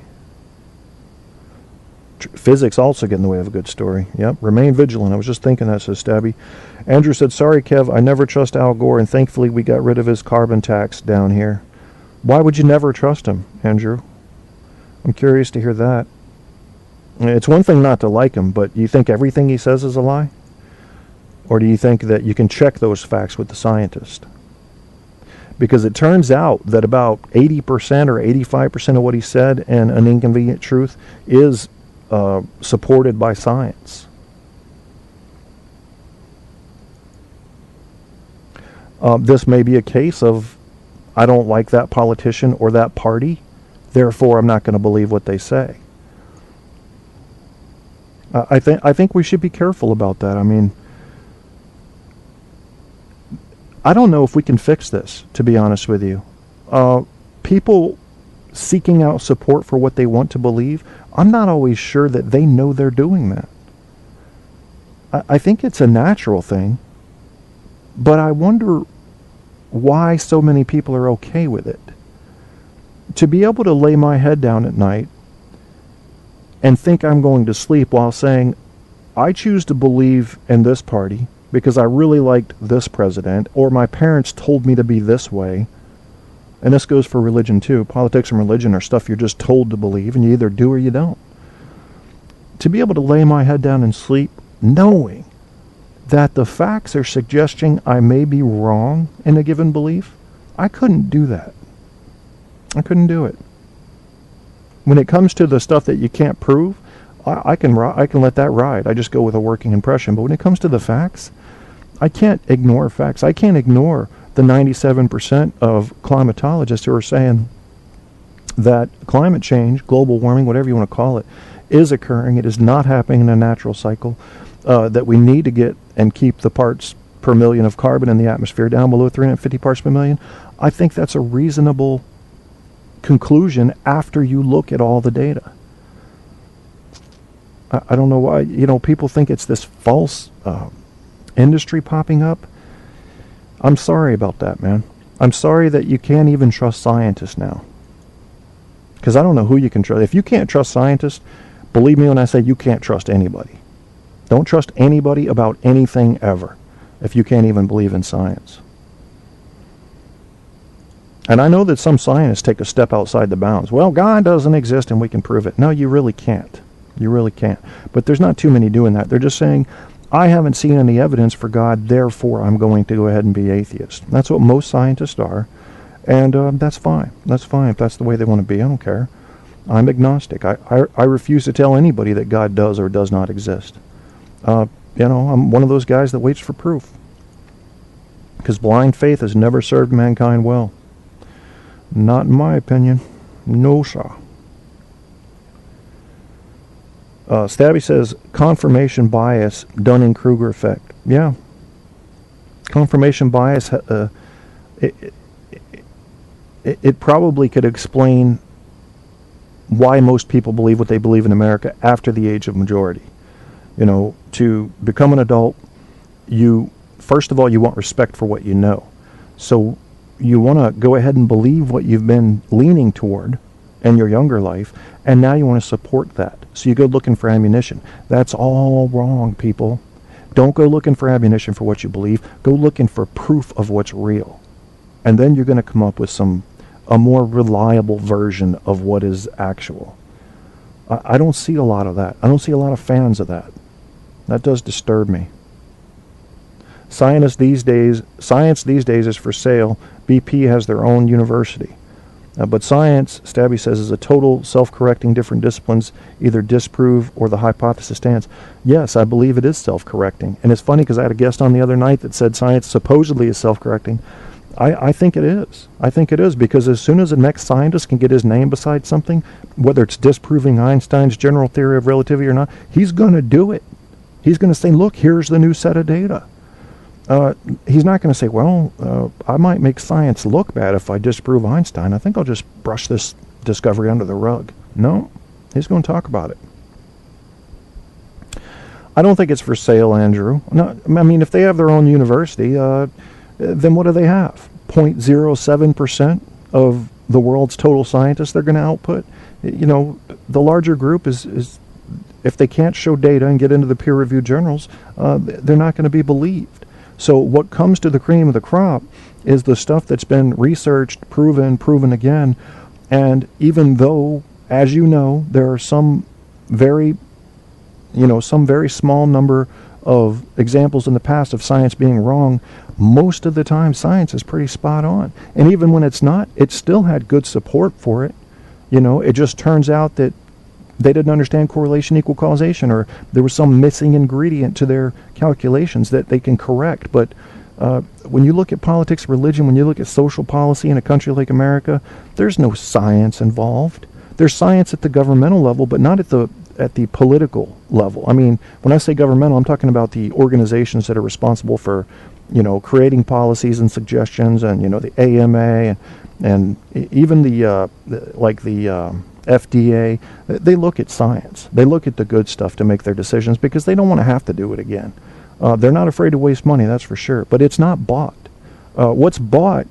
[SPEAKER 2] Physics also get in the way of a good story. Yep. Remain vigilant. I was just thinking that, says Stabby. Andrew said, sorry, Kev, I never trust Al Gore, and thankfully we got rid of his carbon tax down here. Why would you never trust him, Andrew? I'm curious to hear that. It's one thing not to like him, but you think everything he says is a lie? Or do you think that you can check those facts with the scientist? Because it turns out that about 80% or 85% of what he said in An Inconvenient Truth is supported by science. This may be a case of, I don't like that politician or that party, therefore I'm not going to believe what they say. I think we should be careful about that. I mean, I don't know if we can fix this, to be honest with you. People seeking out support for what they want to believe, I'm not always sure that they know they're doing that. I think it's a natural thing, but I wonder why so many people are okay with it. To be able to lay my head down at night and think I'm going to sleep while saying, I choose to believe in this party because I really liked this president, or my parents told me to be this way. And this goes for religion too. Politics and religion are stuff you're just told to believe, and you either do or you don't. To be able to lay my head down and sleep knowing that the facts are suggesting I may be wrong in a given belief, I couldn't do that. I couldn't do it. When it comes to the stuff that you can't prove, I can let that ride. I just go with a working impression. But when it comes to the facts, I can't ignore facts. I can't ignore the 97% of climatologists who are saying that climate change, global warming, whatever you want to call it, is occurring. It is not happening in a natural cycle. That we need to get and keep the parts per million of carbon in the atmosphere down below 350 parts per million. I think that's a reasonable conclusion after you look at all the data. I don't know why, people think it's this false industry popping up. I'm sorry about that, man. I'm sorry that you can't even trust scientists now. Because I don't know who you can trust. If you can't trust scientists, believe me when I say you can't trust anybody. Don't trust anybody about anything ever if you can't even believe in science. And I know that some scientists take a step outside the bounds. Well, God doesn't exist and we can prove it. No, you really can't. You really can't. But there's not too many doing that. They're just saying, I haven't seen any evidence for God, therefore I'm going to go ahead and be atheist. That's what most scientists are. And that's fine. That's fine. If that's the way they want to be, I don't care. I'm agnostic. I refuse to tell anybody that God does or does not exist. I'm one of those guys that waits for proof. Because blind faith has never served mankind well. Not in my opinion. No, sir. Stabby says, confirmation bias, Dunning-Kruger effect. Yeah. Confirmation bias, it probably could explain why most people believe what they believe in America after the age of majority. You know, to become an adult, first of all, you want respect for what you know. So you want to go ahead and believe what you've been leaning toward in your younger life, and now you want to support that. So you go looking for ammunition. That's all wrong, people. Don't go looking for ammunition for what you believe. Go looking for proof of what's real. And then you're going to come up with a more reliable version of what is actual. I don't see a lot of that. I don't see a lot of fans of that. That does disturb me. Science these days is for sale. BP has their own university. But science, Stabby says, is a total self-correcting different disciplines either disprove or the hypothesis stands. Yes, I believe it is self-correcting. And it's funny because I had a guest on the other night that said science supposedly is self-correcting. I think it is. I think it is, because as soon as the next scientist can get his name beside something, whether it's disproving Einstein's general theory of relativity or not, he's going to do it. He's going to say, look, here's the new set of data. He's not going to say, well, I might make science look bad if I disprove Einstein. I think I'll just brush this discovery under the rug. No, he's going to talk about it. I don't think it's for sale, Andrew. No, I mean, if they have their own university, then what do they have? 0.07% of the world's total scientists they're going to output? You know, the larger group is if they can't show data and get into the peer-reviewed journals, they're not going to be believed. So what comes to the cream of the crop is the stuff that's been researched, proven again. And even though, as you know, there are some very small number of examples in the past of science being wrong, most of the time science is pretty spot on. And even when it's not, it still had good support for it. You know, it just turns out that they didn't understand correlation equal causation, or there was some missing ingredient to their calculations that they can correct. But when you look at politics, religion, when you look at social policy in a country like America, there's no science involved. There's science at the governmental level, but not at the political level. I mean, when I say governmental, I'm talking about the organizations that are responsible for, you know, creating policies and suggestions, and, you know, the AMA and even the FDA. They look at science. They look at the good stuff to make their decisions because they don't want to have to do it again. They're not afraid to waste money, that's for sure. But it's not bought. What's bought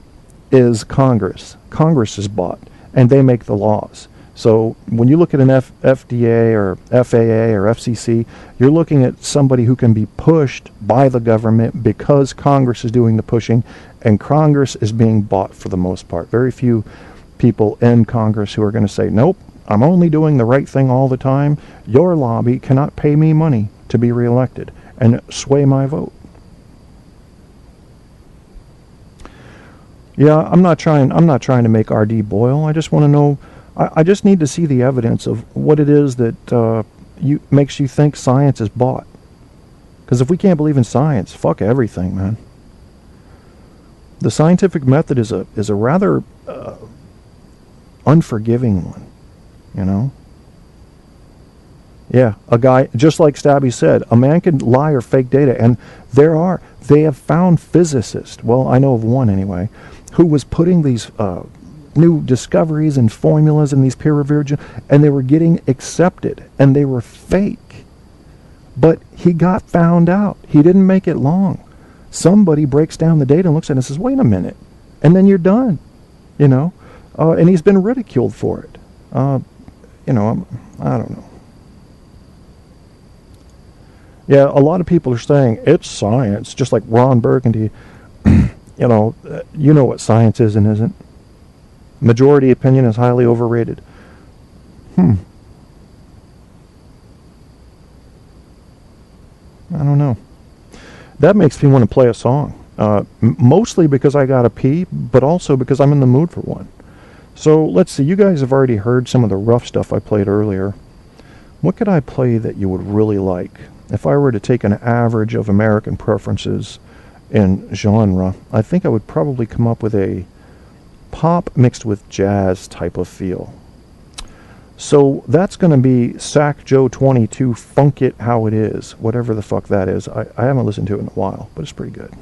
[SPEAKER 2] is Congress. Congress is bought, and they make the laws. So when you look at an FDA or FAA or FCC, you're looking at somebody who can be pushed by the government because Congress is doing the pushing, and Congress is being bought for the most part. Very few people in Congress who are going to say, nope, I'm only doing the right thing all the time. Your lobby cannot pay me money to be reelected and sway my vote. Yeah, I'm not trying to make RD boil. I just want to know. I just need to see the evidence of what it is that makes you think science is bought. Because if we can't believe in science, fuck everything, man. The scientific method is a rather unforgiving one, you know. Yeah, a guy, just like Stabby said, a man can lie or fake data, and they have found physicists, well, I know of one anyway, who was putting these new discoveries and formulas in these peer-reviewed, and they were getting accepted, and they were fake. But he got found out. He didn't make it long. Somebody breaks down the data and looks at it and says, wait a minute, and then you're done, you know. And he's been ridiculed for it. You know, I don't know. Yeah, a lot of people are saying it's science, just like Ron Burgundy. You know what science is and isn't. Majority opinion is highly overrated. I don't know. That makes me want to play a song. Mostly because I gotta pee, but also because I'm in the mood for one. So let's see. You guys have already heard some of the rough stuff I played earlier. What could I play that you would really like? If I were to take an average of American preferences in genre, I think I would probably come up with a pop mixed with jazz type of feel. So that's going to be Sack Joe 22, Funk It How It Is, whatever the fuck that is. I haven't listened to it in a while, but it's pretty good.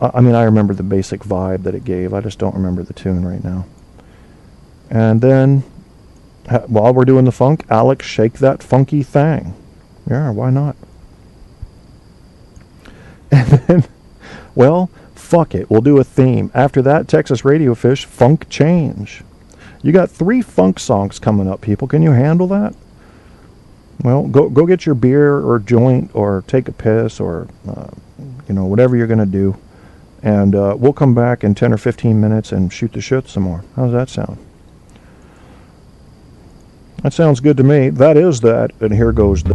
[SPEAKER 2] I mean, I remember the basic vibe that it gave. I just don't remember the tune right now. And then, while we're doing the funk, Alex, shake that funky thing. Yeah, why not? And then, well, fuck it. We'll do a theme. After that, Texas Radio Fish, Funk Change. You got 3 funk songs coming up, people. Can you handle that? Well, go get your beer or joint or take a piss or, whatever you're going to do. And we'll come back in 10 or 15 minutes and shoot the shit some more. How does that sound? That sounds good to me. That is that. And here goes the...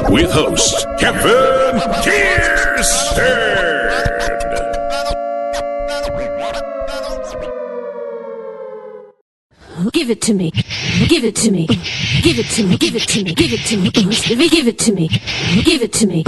[SPEAKER 1] With host Kevin Kierstead.
[SPEAKER 4] Give it to me. Give it to me. Give it to me. Give it to me. Give it to me. Mr. V, give it to me. Give it to me.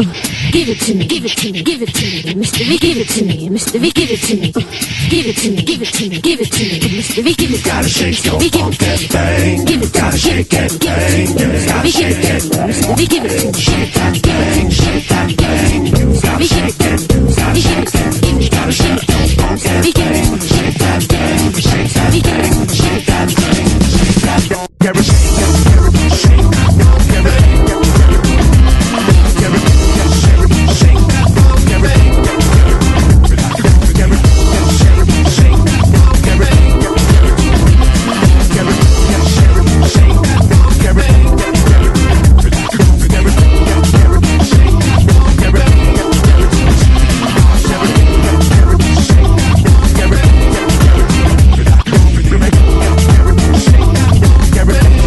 [SPEAKER 4] Give it to me. Give it to me. Give it to me. Mr. V, give it to me. Mr. V, give it to me. Give it to me. Give it to me. Give it to me. Mr. V, give it.
[SPEAKER 6] Gotta shake your funk that thing.
[SPEAKER 4] Give it.
[SPEAKER 6] Gotta shake that thing. Gotta shake that.
[SPEAKER 4] Mr. V, give it to me.
[SPEAKER 6] Shake that thing. Shake that thing. Gotta shake that. Gotta shake that. Gotta shake your funk that thing. Shake that thing. Shake that thing. Shake that thing. Shake that thing. Gotta shake that. Shake that. Everything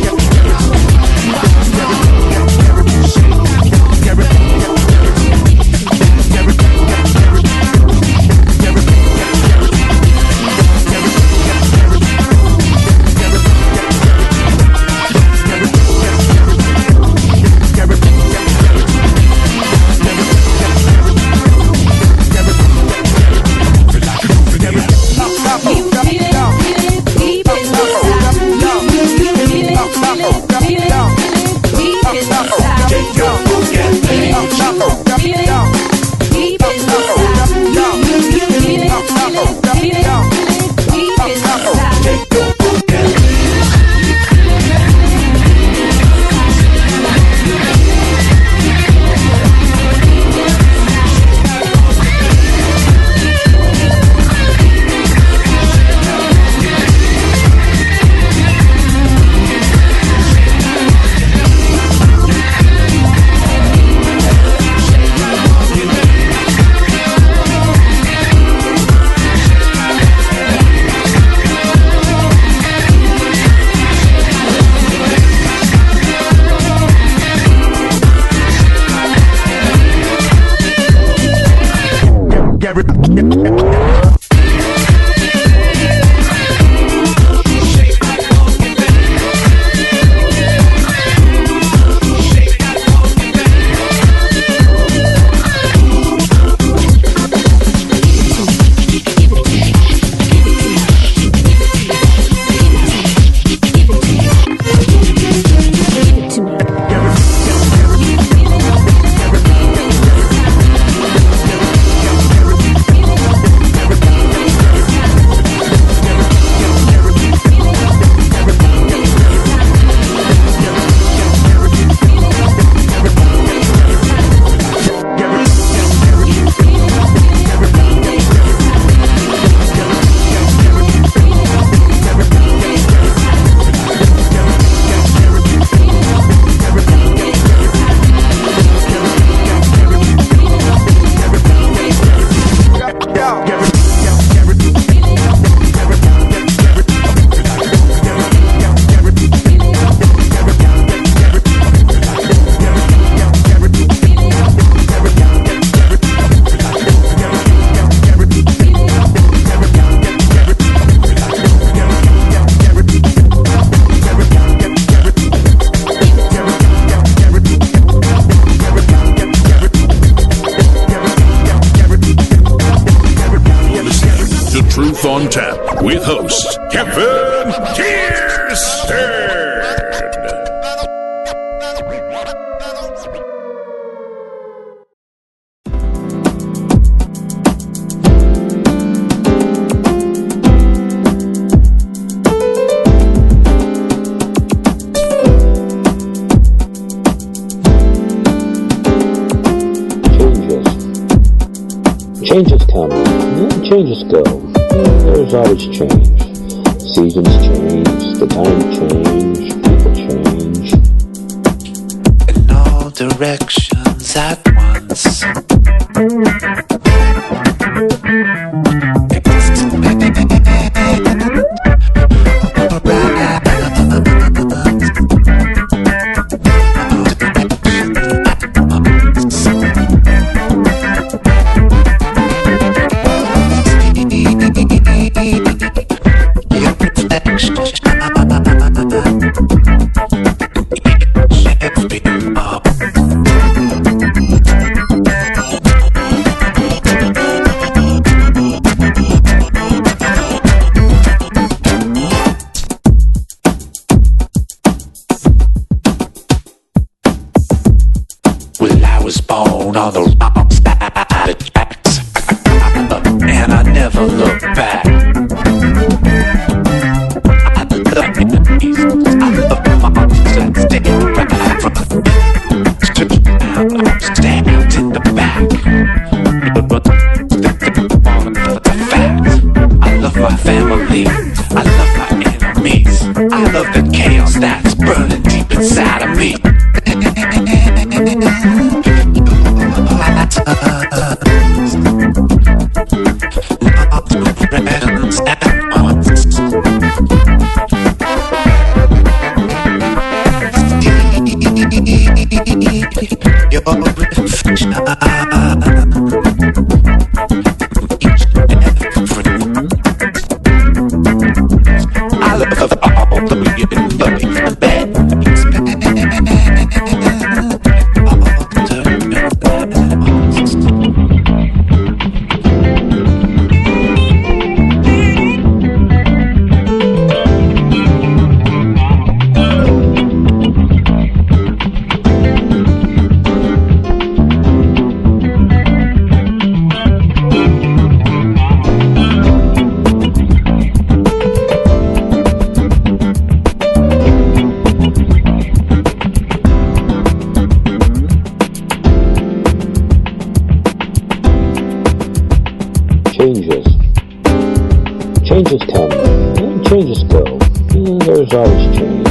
[SPEAKER 7] Changes come, and changes go. There's always change. Seasons change, the time change, people change.
[SPEAKER 8] In all directions at once. On the wrong side of tracks, and I never look back. I love enemies, I love monsters that stand right from stand in the back. The facts. I love my family, I love my enemies, I love the chaos that's burning deep inside of me.
[SPEAKER 7] Changes come, and changes go. There's always change.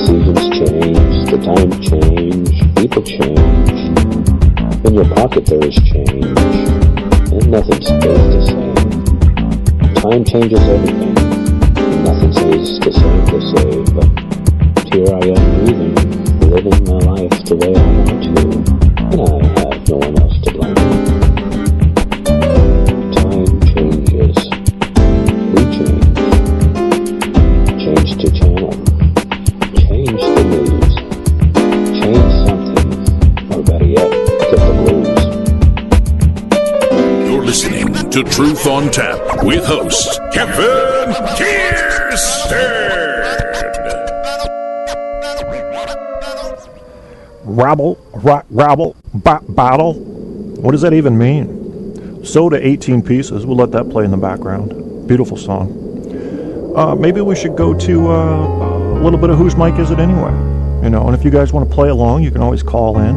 [SPEAKER 7] Seasons change, the time change, people change. In your pocket there is change, and nothing stays the same. Time changes everything, and nothing stays the same to say, but here I am breathing, living my life the way I want to, and I have no one else to blame. Time changes. We change. Change to channel. Change the news. Change something. Or better yet, get the blues.
[SPEAKER 1] You're listening to Truth on Tap with host Kevin Kierstead.
[SPEAKER 2] Rabble, bottle. What does that even mean? Soda 18 pieces. We'll let that play in the background. Beautiful song. Maybe we should go to a little bit of Whose Mic Is It Anyway? You know, and if you guys want to play along, you can always call in.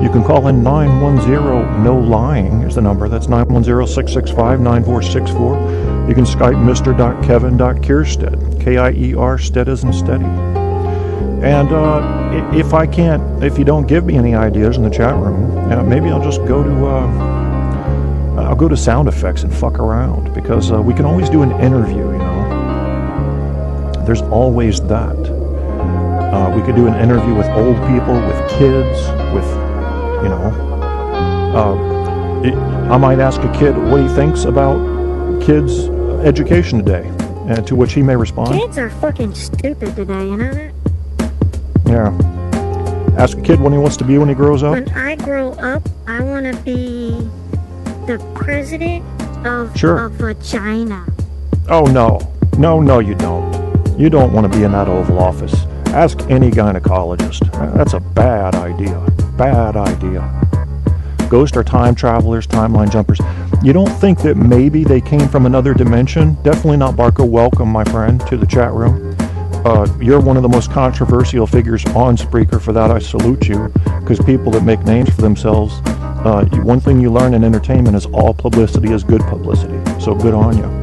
[SPEAKER 2] You can call in 910-NO-LYING is the number. That's 910-665-9464. You can Skype mr.kevin.kierstead. K-I-E-R, stead as in steady. And if you don't give me any ideas in the chat room, maybe I'll just go to sound effects and fuck around, because we can always do an interview, you know. There's always that. We could do an interview with old people, with kids, with, you know, I might ask a kid what he thinks about kids' education today, and to which he may respond.
[SPEAKER 9] Kids are fucking stupid today, you know that?
[SPEAKER 2] Yeah. Ask a kid what he wants to be when he grows up.
[SPEAKER 9] When I grow up, I want to be the president of vagina.
[SPEAKER 2] Oh, no. No, you don't. You don't want to be in that Oval Office. Ask any gynecologist. That's a bad idea. Bad idea. Ghosts are time travelers, timeline jumpers. You don't think that maybe they came from another dimension? Definitely not, Barco. Welcome, my friend, to the chat room. You're one of the most controversial figures on Spreaker. For that, I salute you, because people that make names for themselves one thing you learn in entertainment is all publicity is good publicity. So good on you.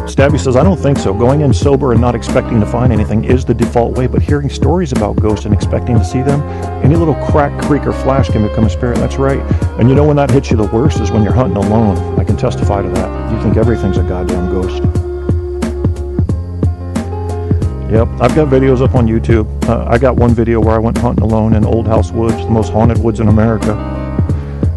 [SPEAKER 2] Stabby says, I don't think so. Going in sober and not expecting to find anything is the default way, but hearing stories about ghosts and expecting to see them, any little crack, creak, or flash can become a spirit. That's right. And you know when that hits you the worst is when you're hunting alone. I can testify to that. You think everything's a goddamn ghost. Yep, I've got videos up on YouTube. I got one video where I went hunting alone in Old House Woods, the most haunted woods in America.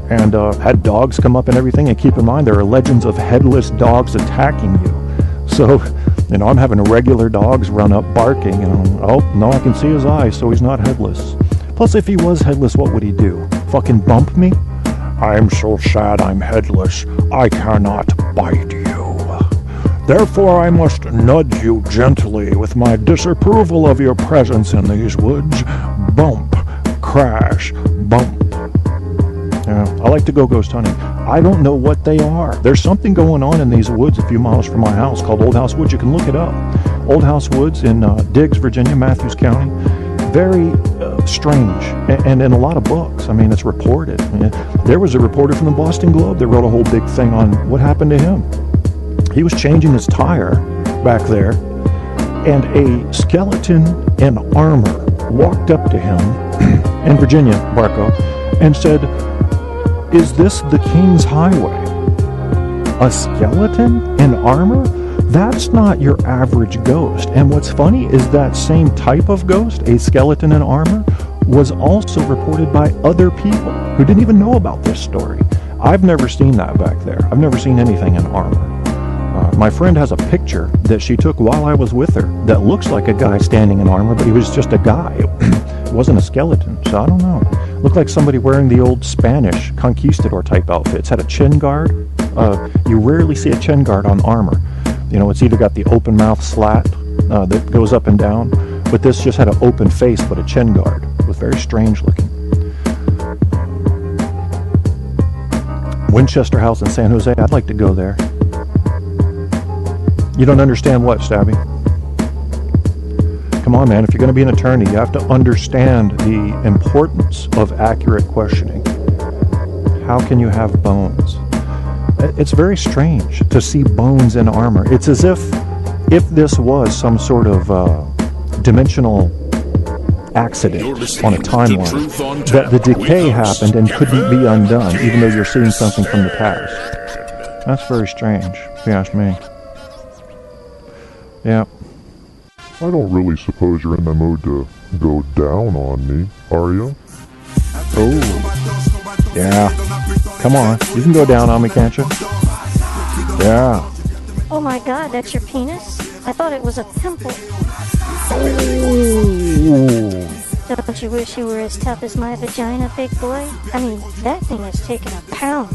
[SPEAKER 2] And had dogs come up and everything. And keep in mind, there are legends of headless dogs attacking you. So, you know, I'm having regular dogs run up barking, and oh, no, I can see his eyes, so he's not headless. Plus, if he was headless, what would he do? Fucking bump me? I'm so sad I'm headless, I cannot bite you. Therefore, I must nudge you gently with my disapproval of your presence in these woods. Bump, crash, bump. Yeah, I like to go ghost hunting. I don't know what they are. There's something going on in these woods a few miles from my house called Old House Woods. You can look it up. Old House Woods in Diggs, Virginia, Matthews County. Very strange, and in a lot of books. I mean, it's reported. I mean, there was a reporter from the Boston Globe that wrote a whole big thing on what happened to him. He was changing his tire back there, and a skeleton in armor walked up to him in Virginia, Barco, and said, "Is this the King's Highway?" A skeleton in armor? That's not your average ghost. And what's funny is that same type of ghost, a skeleton in armor, was also reported by other people who didn't even know about this story. I've never seen that back there. I've never seen anything in armor. My friend has a picture that she took while I was with her that looks like a guy standing in armor, but he was just a guy. It wasn't a skeleton, so I don't know. Looked like somebody wearing the old Spanish conquistador type outfits. Had a chin guard. You rarely see a chin guard on armor. You know, it's either got the open mouth slat that goes up and down, but this just had an open face but a chin guard. It was very strange looking. Winchester House in San Jose. I'd like to go there. You don't understand what, Stabby? Come on, man. If you're going to be an attorney, you have to understand the importance of accurate questioning. How can you have bones? It's very strange to see bones in armor. It's as if this was some sort of dimensional accident on a timeline, that the decay happened and couldn't be undone, even though you're seeing something from the past. That's very strange, if you ask me. Yeah.
[SPEAKER 3] I don't really suppose you're in the mood to go down on me, are you?
[SPEAKER 2] Oh. Yeah. Come on. You can go down on me, can't you? Yeah.
[SPEAKER 9] Oh my god, that's your penis? I thought it was a pimple.
[SPEAKER 2] Ooh.
[SPEAKER 9] Don't you wish you were as tough as my vagina, big boy? I mean, that thing has taken a pound.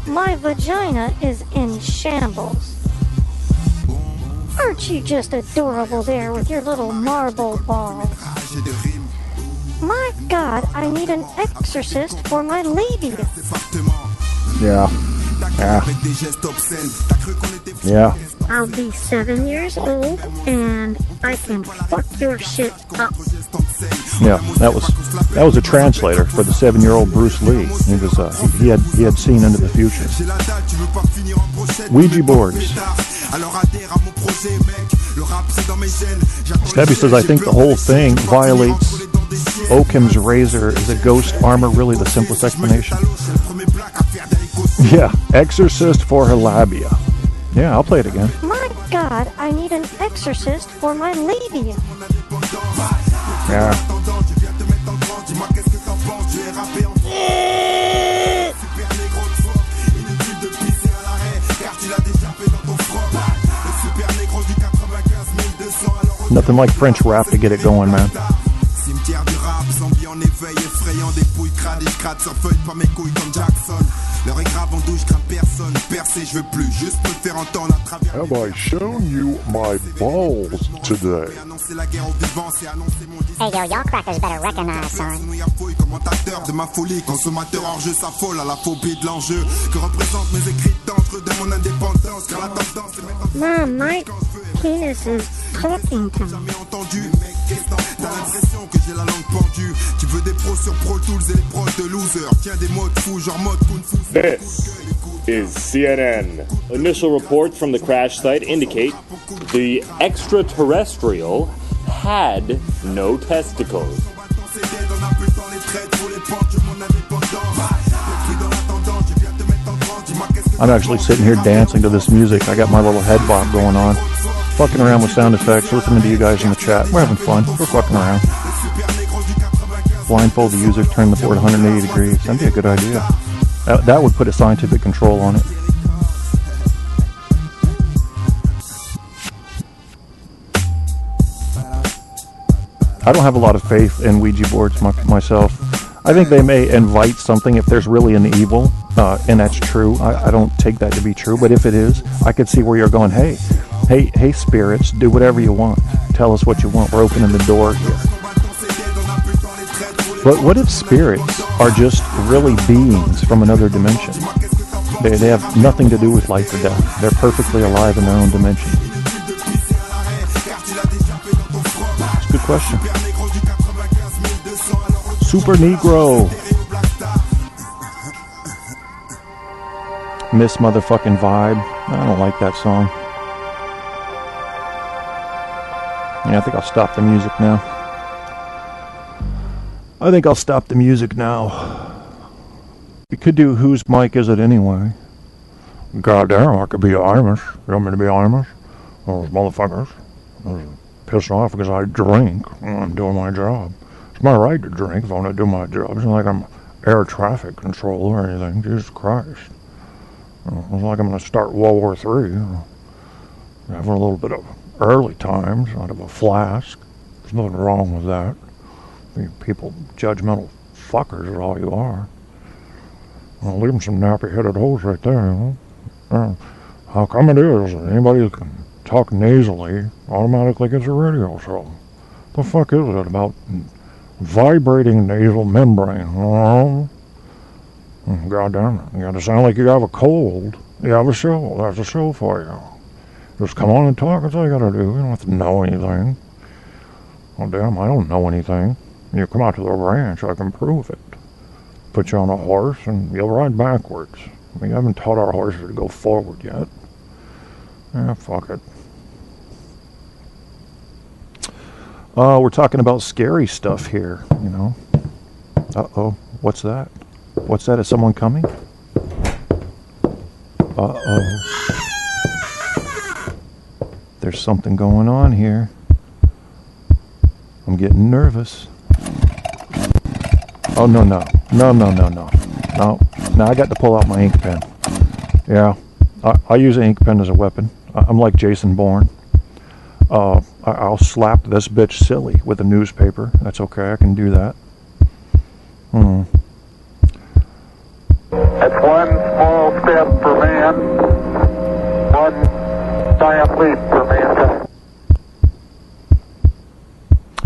[SPEAKER 9] My vagina is in shambles. Aren't you just adorable there with your little marble balls? My god, I need an exorcist for my labia.
[SPEAKER 2] Yeah. Yeah. Yeah.
[SPEAKER 9] I'll be 7 years old and I can fuck your shit up.
[SPEAKER 2] Yeah, that was a translator for the 7-year-old Bruce Lee. He was he had seen into the future. Ouija boards. Stebby says, I think the whole thing violates Occam's razor. Is a ghost armor really the simplest explanation? Yeah, exorcist for her labia. Yeah, I'll play it again.
[SPEAKER 9] My god, I need an exorcist for my labia.
[SPEAKER 2] Yeah. Nothing like French rap to get it going, man.
[SPEAKER 3] Have I shown you my balls today?
[SPEAKER 10] Hey, yo, y'all crackers better recognize, son.
[SPEAKER 9] Mom, my penis is talking to me.
[SPEAKER 11] tendu. T'as l'impression que j'ai la langue pendue. Tu veux des pros sur Pro Tools et les pros de losers. Tiens des modes fous, genre mode Kung Fu.
[SPEAKER 12] This is CNN. Initial reports from the crash site indicate the extraterrestrial had no testicles.
[SPEAKER 2] I'm actually sitting here dancing to this music. I got my little head bob going on. Fucking around with sound effects, listening to you guys in the chat. We're having fun. We're fucking around. Blindfold the user, turn the board 180 degrees. That'd be a good idea. That would put a scientific control on it. I don't have a lot of faith in Ouija boards myself. I think they may invite something if there's really an evil, and that's true. I don't take that to be true, but if it is, I could see where you're going, hey spirits, do whatever you want. Tell us what you want. We're opening the door here. But what if spirits are just really beings from another dimension? They have nothing to do with life or death. They're perfectly alive in their own dimension. It's a good question. Super Negro. Miss Motherfucking Vibe. I don't like that song. Yeah, I think I'll stop the music now. We could do Whose Mic Is It Anyway? Goddamn, I could be Amish. You want me to be Amish? Those motherfuckers. They're pissed off because I drink when I'm doing my job. It's my right to drink if I want to do my job. It's not like I'm air traffic controller or anything. Jesus Christ. It's like I'm going to start World War III. Have a little bit of early times out of a flask. There's nothing wrong with that. People, judgmental fuckers are all you are. Well, leave them some nappy-headed hoes right there, you know. How come it is anybody who can talk nasally automatically gets a radio show? The fuck is it about vibrating nasal membrane? God damn it. You gotta sound like you have a cold. You have a show. That's a show for you. Just come on and talk. That's all you gotta do. You don't have to know anything. Well, damn, I don't know anything. You come out to the ranch, I can prove it. Put you on a horse and you'll ride backwards. We haven't taught our horses to go forward yet. Yeah, fuck it. We're talking about scary stuff here, you know. Uh-oh, what's that? What's that? Is someone coming? Uh-oh. There's something going on here. I'm getting nervous. Oh, no. No, I got to pull out my ink pen. Yeah, I use an ink pen as a weapon. I'm like Jason Bourne. I'll slap this bitch silly with a newspaper. That's okay, I can do that.
[SPEAKER 13] That's one small step for man, one giant leap for mankind.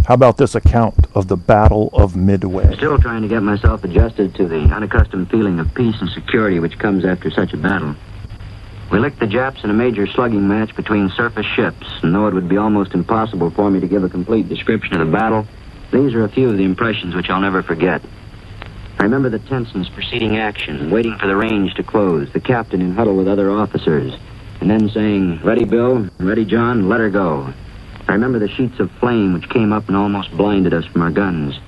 [SPEAKER 2] How about this account of the Battle of Midway?
[SPEAKER 14] Still trying to get myself adjusted to the unaccustomed feeling of peace and security which comes after such a battle. We licked the Japs in a major slugging match between surface ships, and though it would be almost impossible for me to give a complete description of the battle, these are a few of the impressions which I'll never forget. I remember the tenseness preceding action, waiting for the range to close, the captain in huddle with other officers, and then saying, "Ready, Bill, ready, John, let her go." I remember the sheets of flame which came up and almost blinded us from our guns,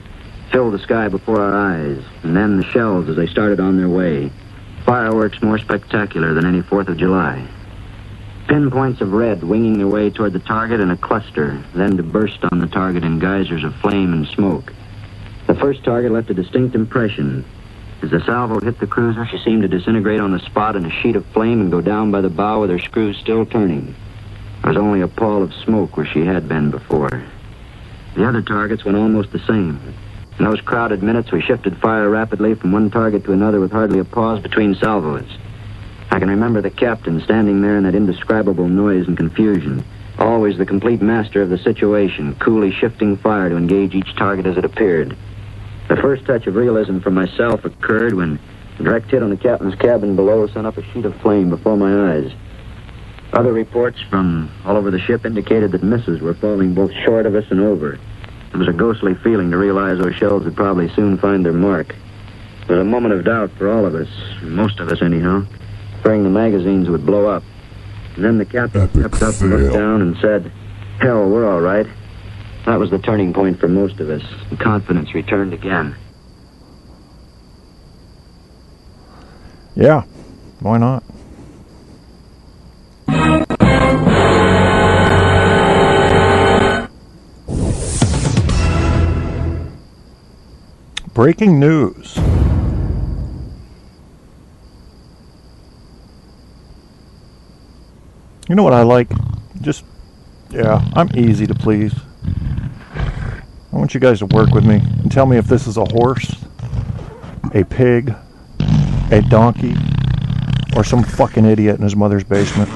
[SPEAKER 14] filled the sky before our eyes, and then the shells as they started on their way. Fireworks more spectacular than any 4th of July. Pinpoints of red winging their way toward the target in a cluster, then to burst on the target in geysers of flame and smoke. The first target left a distinct impression. As the salvo hit the cruiser, she seemed to disintegrate on the spot in a sheet of flame and go down by the bow with her screws still turning. There was only a pall of smoke where she had been before. The other targets went almost the same. In those crowded minutes, we shifted fire rapidly from one target to another with hardly a pause between salvos. I can remember the captain standing there in that indescribable noise and confusion, always the complete master of the situation, coolly shifting fire to engage each target as it appeared. The first touch of realism for myself occurred when a direct hit on the captain's cabin below sent up a sheet of flame before my eyes. Other reports from all over the ship indicated that missiles were falling both short of us and over. It was a ghostly feeling to realize those shells would probably soon find their mark. It was a moment of doubt for all of us, most of us anyhow, fearing the magazines would blow up. And then the captain stepped up and looked down and said, "Hell, we're all right." That was the turning point for most of us, and confidence returned again.
[SPEAKER 2] Yeah, why not? Breaking news. You know what I like? I'm easy to please. I want you guys to work with me and tell me if this is a horse, a pig, a donkey, or some fucking idiot in his mother's basement.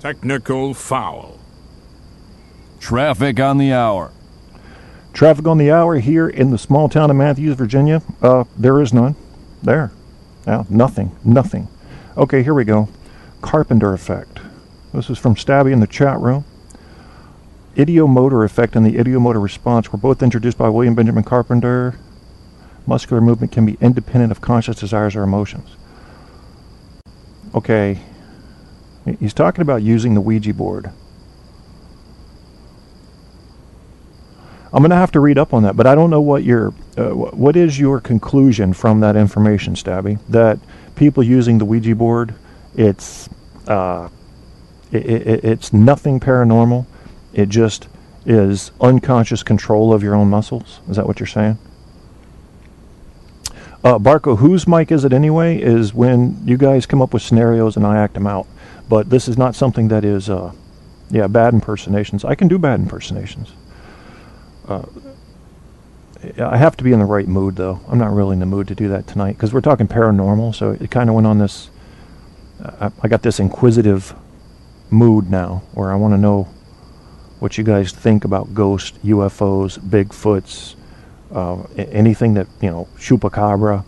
[SPEAKER 1] Technical foul.
[SPEAKER 15] Traffic on the hour.
[SPEAKER 2] Traffic on the hour here in the small town of Matthews, Virginia. There is none. There. Yeah, nothing. Okay, here we go. Carpenter effect. This is from Stabby in the chat room. Idiomotor effect and the idiomotor response were both introduced by William Benjamin Carpenter. Muscular movement can be independent of conscious desires or emotions. Okay. He's talking about using the Ouija board. I'm going to have to read up on that, but I don't know what what is your conclusion from that information, Stabby? That people using the Ouija board, it's nothing paranormal. It just is unconscious control of your own muscles. Is that what you're saying? Barco, whose mic is it anyway? Is when you guys come up with scenarios and I act them out. But this is not something that is, bad impersonations. I can do bad impersonations. I have to be in the right mood, though. I'm not really in the mood to do that tonight, because we're talking paranormal, so it kind of went on this... I got this inquisitive mood now, where I want to know what you guys think about ghosts, UFOs, Bigfoots, anything that, chupacabra.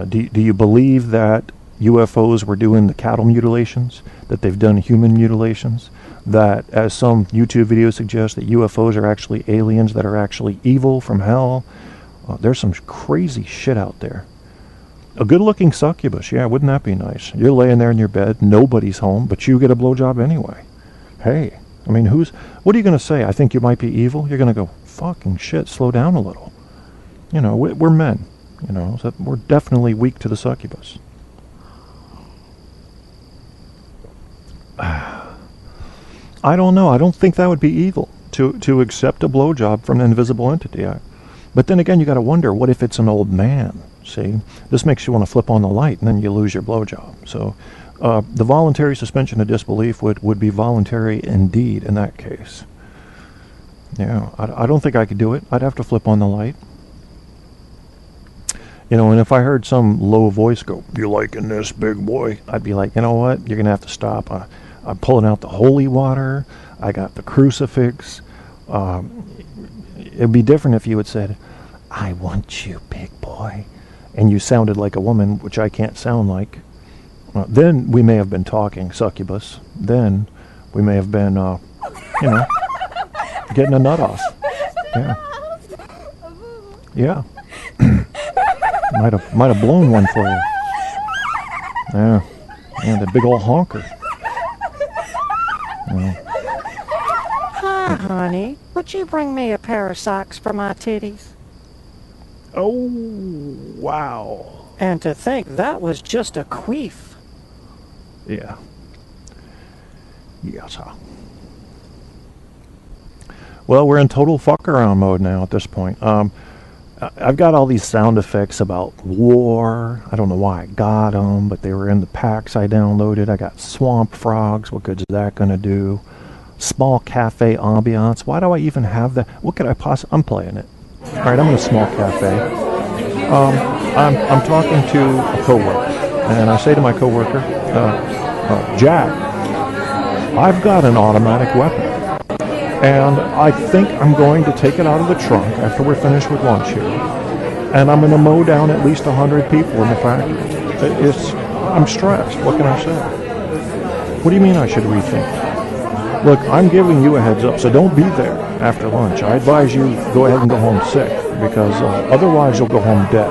[SPEAKER 2] Do you believe that UFOs were doing the cattle mutilations, that they've done human mutilations, that, as some YouTube videos suggest, that UFOs are actually aliens that are actually evil from hell? There's some crazy shit out there. A good-looking succubus, yeah, wouldn't that be nice? You're laying there in your bed, nobody's home, but you get a blowjob anyway. Hey, I mean, what are you going to say? I think you might be evil? You're going to go, fucking shit, slow down a little. We're men, so we're definitely weak to the succubus. I don't know. I don't think that would be evil to accept a blowjob from an invisible entity. But then again, you got to wonder, what if it's an old man? See, this makes you want to flip on the light, and then you lose your blowjob. So, the voluntary suspension of disbelief would be voluntary indeed in that case. Yeah, I don't think I could do it. I'd have to flip on the light. And if I heard some low voice go, "You liking this, big boy?" I'd be like, you know what? You're going to have to stop. I'm pulling out the holy water. I got the crucifix. It'd be different if you had said, "I want you, big boy." And you sounded like a woman, which I can't sound like. Then we may have been talking succubus. Then we may have been, getting a nut off. Yeah. Yeah. Might have blown one for you. Yeah, the big old honker.
[SPEAKER 9] Hi, honey. Would you bring me a pair of socks for my titties?
[SPEAKER 2] Oh, wow.
[SPEAKER 9] And to think that was just a queef.
[SPEAKER 2] Yeah. Yes, sir. Well, we're in total fuck-around mode now at this point. I've got all these sound effects about war. I don't know why I got them, but they were in the packs I downloaded. I got swamp frogs. What good is that going to do? Small cafe ambiance. Why do I even have that? What could I possibly... I'm playing it. All right, I'm in a small cafe. I'm talking to a coworker, and I say to my coworker, Jack, I've got an automatic weapon. And I think I'm going to take it out of the trunk after we're finished with lunch here. And I'm going to mow down at least 100 people in the factory. I'm stressed. What can I say? What do you mean I should rethink? Look, I'm giving you a heads up, so don't be there after lunch. I advise you go ahead and go home sick, because otherwise you'll go home dead.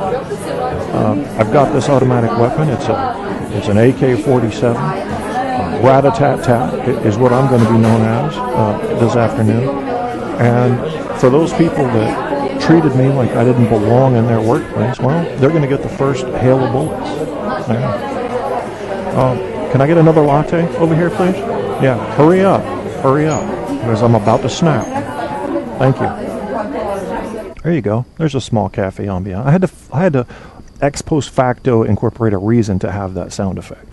[SPEAKER 2] I've got this automatic weapon. It's an AK-47. Rat-a-tat-tat is what I'm going to be known as this afternoon. And for those people that treated me like I didn't belong in their workplace, well, they're going to get the first hail of bullets. Yeah. Can I get another latte over here, please? Yeah, hurry up, because I'm about to snap. Thank you. There you go. There's a small cafe ambiance. I had to ex post facto incorporate a reason to have that sound effect.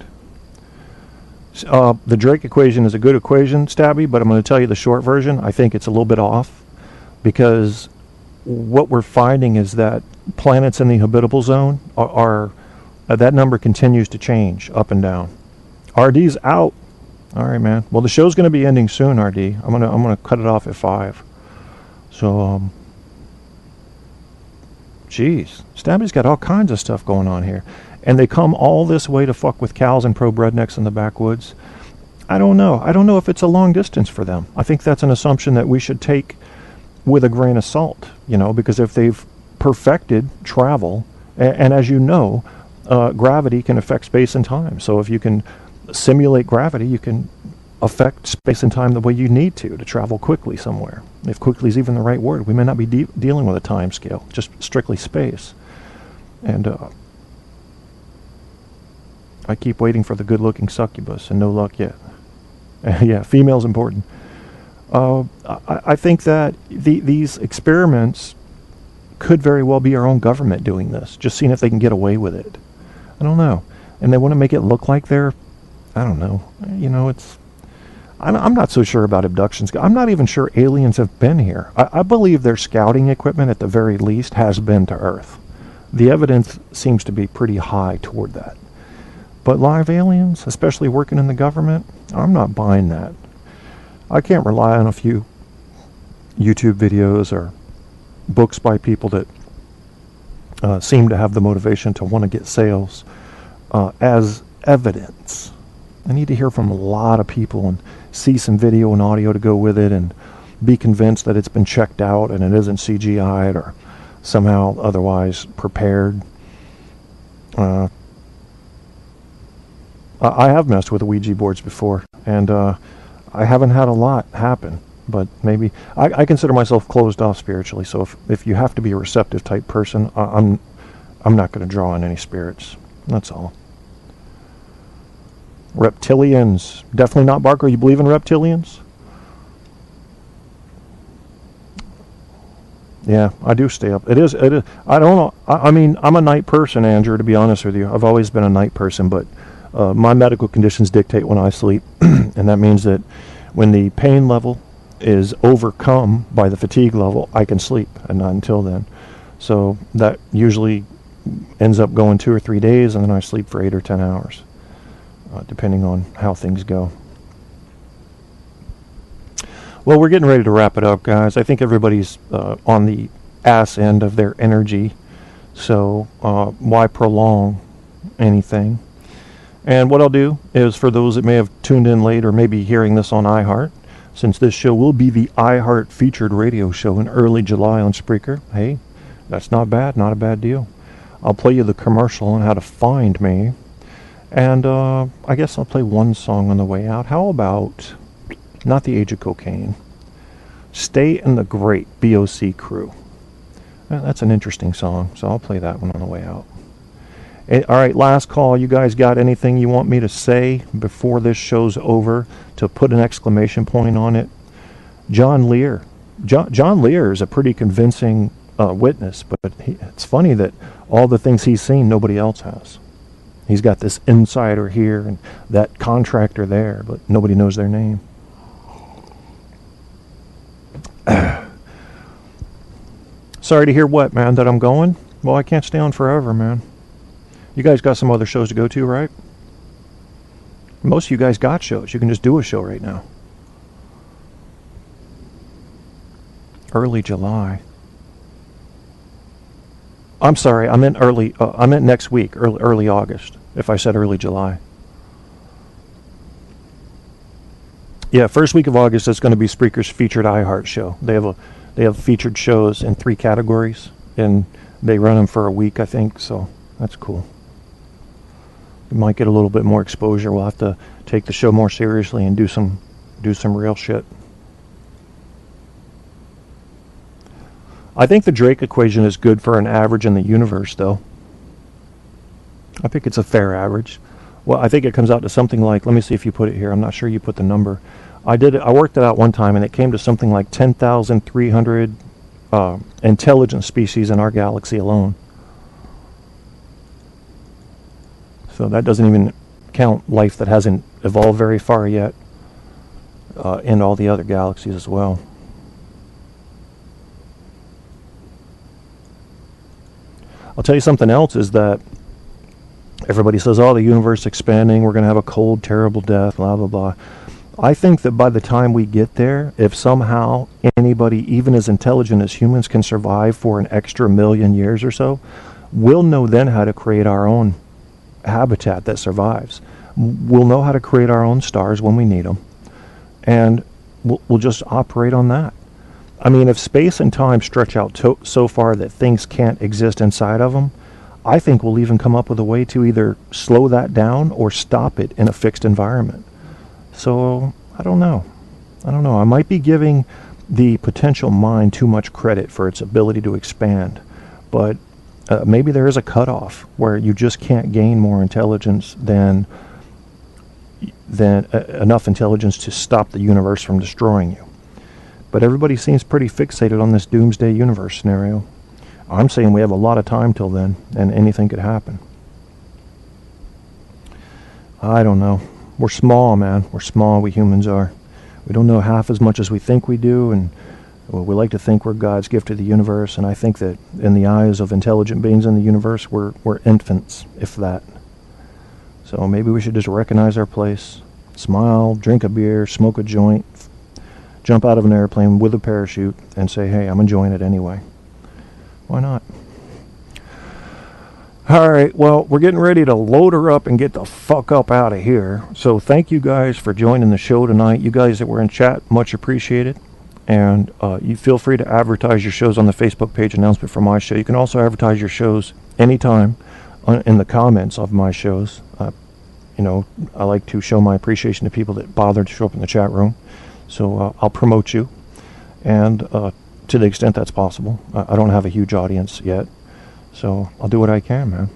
[SPEAKER 2] The Drake equation is a good equation, Stabby, but I'm going to tell you the short version. I think it's a little bit off, because what we're finding is that planets in the habitable zone are that number continues to change up and down. RD's out. All right, man. Well, the show's going to be ending soon, RD. I'm gonna cut it off at 5. So, geez, Stabby's got all kinds of stuff going on here. And they come all this way to fuck with cows and probe rednecks in the backwoods. I don't know. I don't know if it's a long distance for them. I think that's an assumption that we should take with a grain of salt, because if they've perfected travel, and as you know, gravity can affect space and time. So if you can simulate gravity, you can affect space and time the way you need to travel quickly somewhere. If quickly is even the right word, we may not be dealing with a time scale, just strictly space. And I keep waiting for the good-looking succubus, and no luck yet. Yeah, female's important. I think that these experiments could very well be our own government doing this, just seeing if they can get away with it. I don't know. And they want to make it look like they're, I don't know. I'm not so sure about abductions. I'm not even sure aliens have been here. I believe their scouting equipment, at the very least, has been to Earth. The evidence seems to be pretty high toward that. But live aliens, especially working in the government, I'm not buying that. I can't rely on a few YouTube videos or books by people that seem to have the motivation to want to get sales as evidence. I need to hear from a lot of people and see some video and audio to go with it and be convinced that it's been checked out and it isn't CGI'd or somehow otherwise prepared. I have messed with the Ouija boards before, and I haven't had a lot happen, but maybe I consider myself closed off spiritually, so if you have to be a receptive type person, I'm not going to draw on any spirits. That's all. Reptilians. Definitely not Barker. You believe in reptilians? Yeah, I do stay up. It is. I don't know. I mean, I'm a night person, Andrew, to be honest with you. I've always been a night person, but my medical conditions dictate when I sleep, and that means that when the pain level is overcome by the fatigue level, I can sleep, and not until then. So that usually ends up going 2 or 3 days, and then I sleep for 8 or 10 hours, depending on how things go. Well, we're getting ready to wrap it up, guys. I think everybody's on the ass end of their energy, so why prolong anything? And what I'll do is, for those that may have tuned in late or maybe hearing this on iHeart, since this show will be the iHeart featured radio show in early July on Spreaker, hey, that's not bad, not a bad deal. I'll play you the commercial on how to find me, and I guess I'll play one song on the way out. How about Not the Age of Cocaine, Stay in the Great BOC Crew. That's an interesting song, so I'll play that one on the way out. All right, last call. You guys got anything you want me to say before this show's over to put an exclamation point on it? John Lear. John Lear is a pretty convincing witness, but it's funny that all the things he's seen, nobody else has. He's got this insider here and that contractor there, but nobody knows their name. Sorry to hear what, man, that I'm going? Well, I can't stay on forever, man. You guys got some other shows to go to, right? Most of you guys got shows. You can just do a show right now. Early July. I'm sorry, I meant next week, early August, if I said early July. Yeah, first week of August is going to be Spreaker's featured iHeart show. They have featured shows in 3 categories, and they run them for a week, I think, so that's cool. We might get a little bit more exposure. We'll have to take the show more seriously and do some real shit. I think the Drake equation is good for an average in the universe, though. I think it's a fair average. Well, I think it comes out to something like, let me see if you put it here. I'm not sure you put the number. I worked it out one time, and it came to something like 10,300 intelligent species in our galaxy alone. So that doesn't even count life that hasn't evolved very far yet in all the other galaxies as well. I'll tell you something else is that everybody says, oh, the universe is expanding, we're going to have a cold, terrible death, blah, blah, blah. I think that by the time we get there, if somehow anybody, even as intelligent as humans, can survive for an extra 1,000,000 years or so, we'll know then how to create our own habitat that survives. We'll know how to create our own stars when we need them, and we'll just operate on that. I mean, if space and time stretch out so far that things can't exist inside of them, I think we'll even come up with a way to either slow that down or stop it in a fixed environment. So, I don't know. I might be giving the potential mind too much credit for its ability to expand, but maybe there is a cutoff where you just can't gain more intelligence than enough intelligence to stop the universe from destroying you. But everybody seems pretty fixated on this doomsday universe scenario. I'm saying we have a lot of time till then, and anything could happen. I don't know. We're small, man. We're small, we humans are. We don't know half as much as we think we do, and we like to think we're God's gift to the universe, and I think that in the eyes of intelligent beings in the universe, we're infants, if that. So maybe we should just recognize our place, smile, drink a beer, smoke a joint, jump out of an airplane with a parachute, and say, hey, I'm enjoying it anyway. Why not? All right, well, we're getting ready to load her up and get the fuck up out of here. So thank you guys for joining the show tonight. You guys that were in chat, much appreciated. And you feel free to advertise your shows on the Facebook page announcement for my show. You can also advertise your shows anytime in the comments of my shows. I like to show my appreciation to people that bothered to show up in the chat room. So I'll promote you, and to the extent that's possible. I don't have a huge audience yet, so I'll do what I can, man.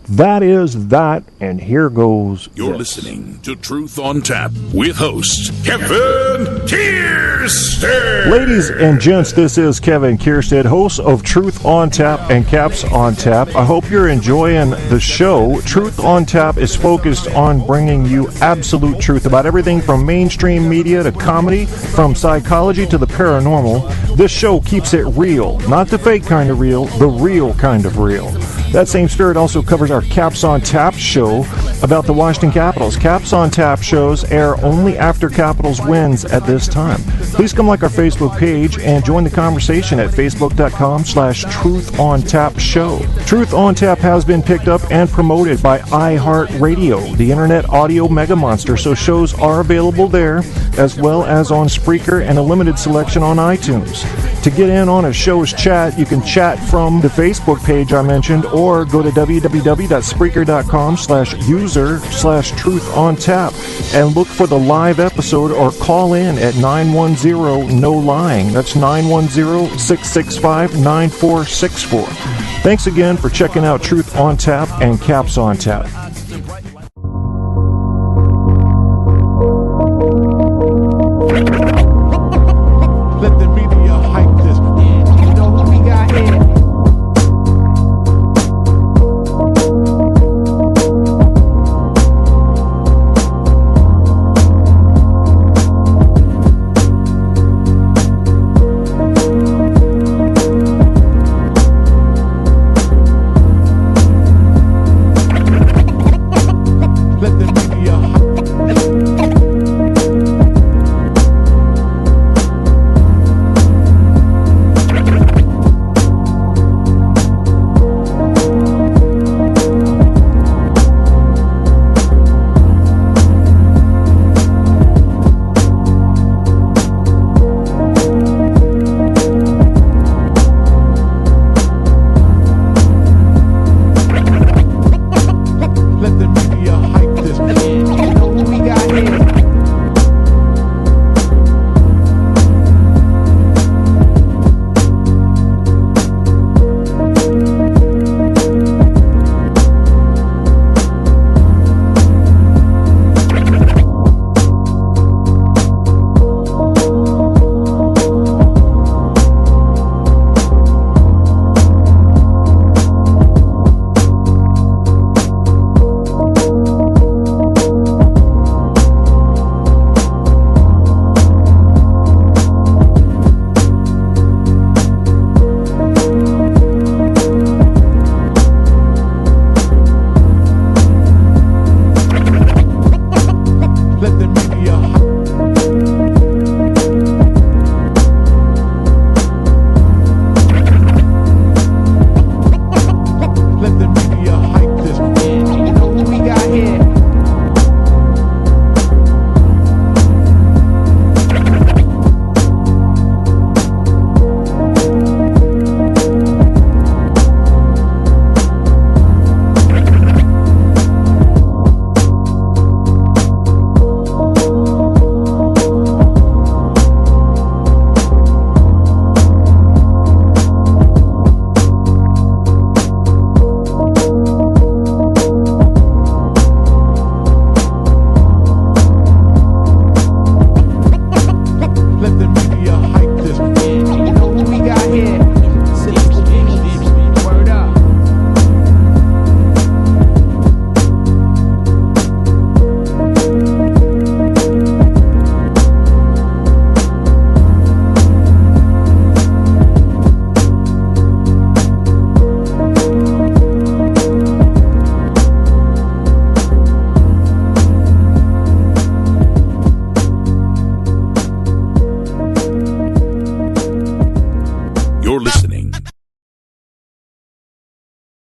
[SPEAKER 2] That is that, and here goes.
[SPEAKER 1] You're listening to Truth on Tap with host Kevin Kierstead.
[SPEAKER 2] Ladies and gents, this is Kevin Kierstead, host of Truth on Tap and Caps on Tap. I hope you're enjoying the show. Truth on Tap is focused on bringing you absolute truth about everything from mainstream media to comedy, from psychology to the paranormal. This show keeps it real, not the fake kind of real, the real kind of real. That same spirit also covers our Caps on Tap show about the Washington Capitals. Caps on Tap shows air only after Capitals wins at this time. Please come like our Facebook page and join the conversation at facebook.com/Truth on Tap show. Truth on Tap has been picked up and promoted by iHeartRadio, the internet audio mega monster, so shows are available there as well as on Spreaker and a limited selection on iTunes. To get in on a show's chat, you can chat from the Facebook page I mentioned, or go to www.spreaker.com/user/truth-on-tap and look for the live episode, or call in at 910-NO-LYING. That's 910-665-9464. Thanks again for checking out Truth on Tap and Caps on Tap.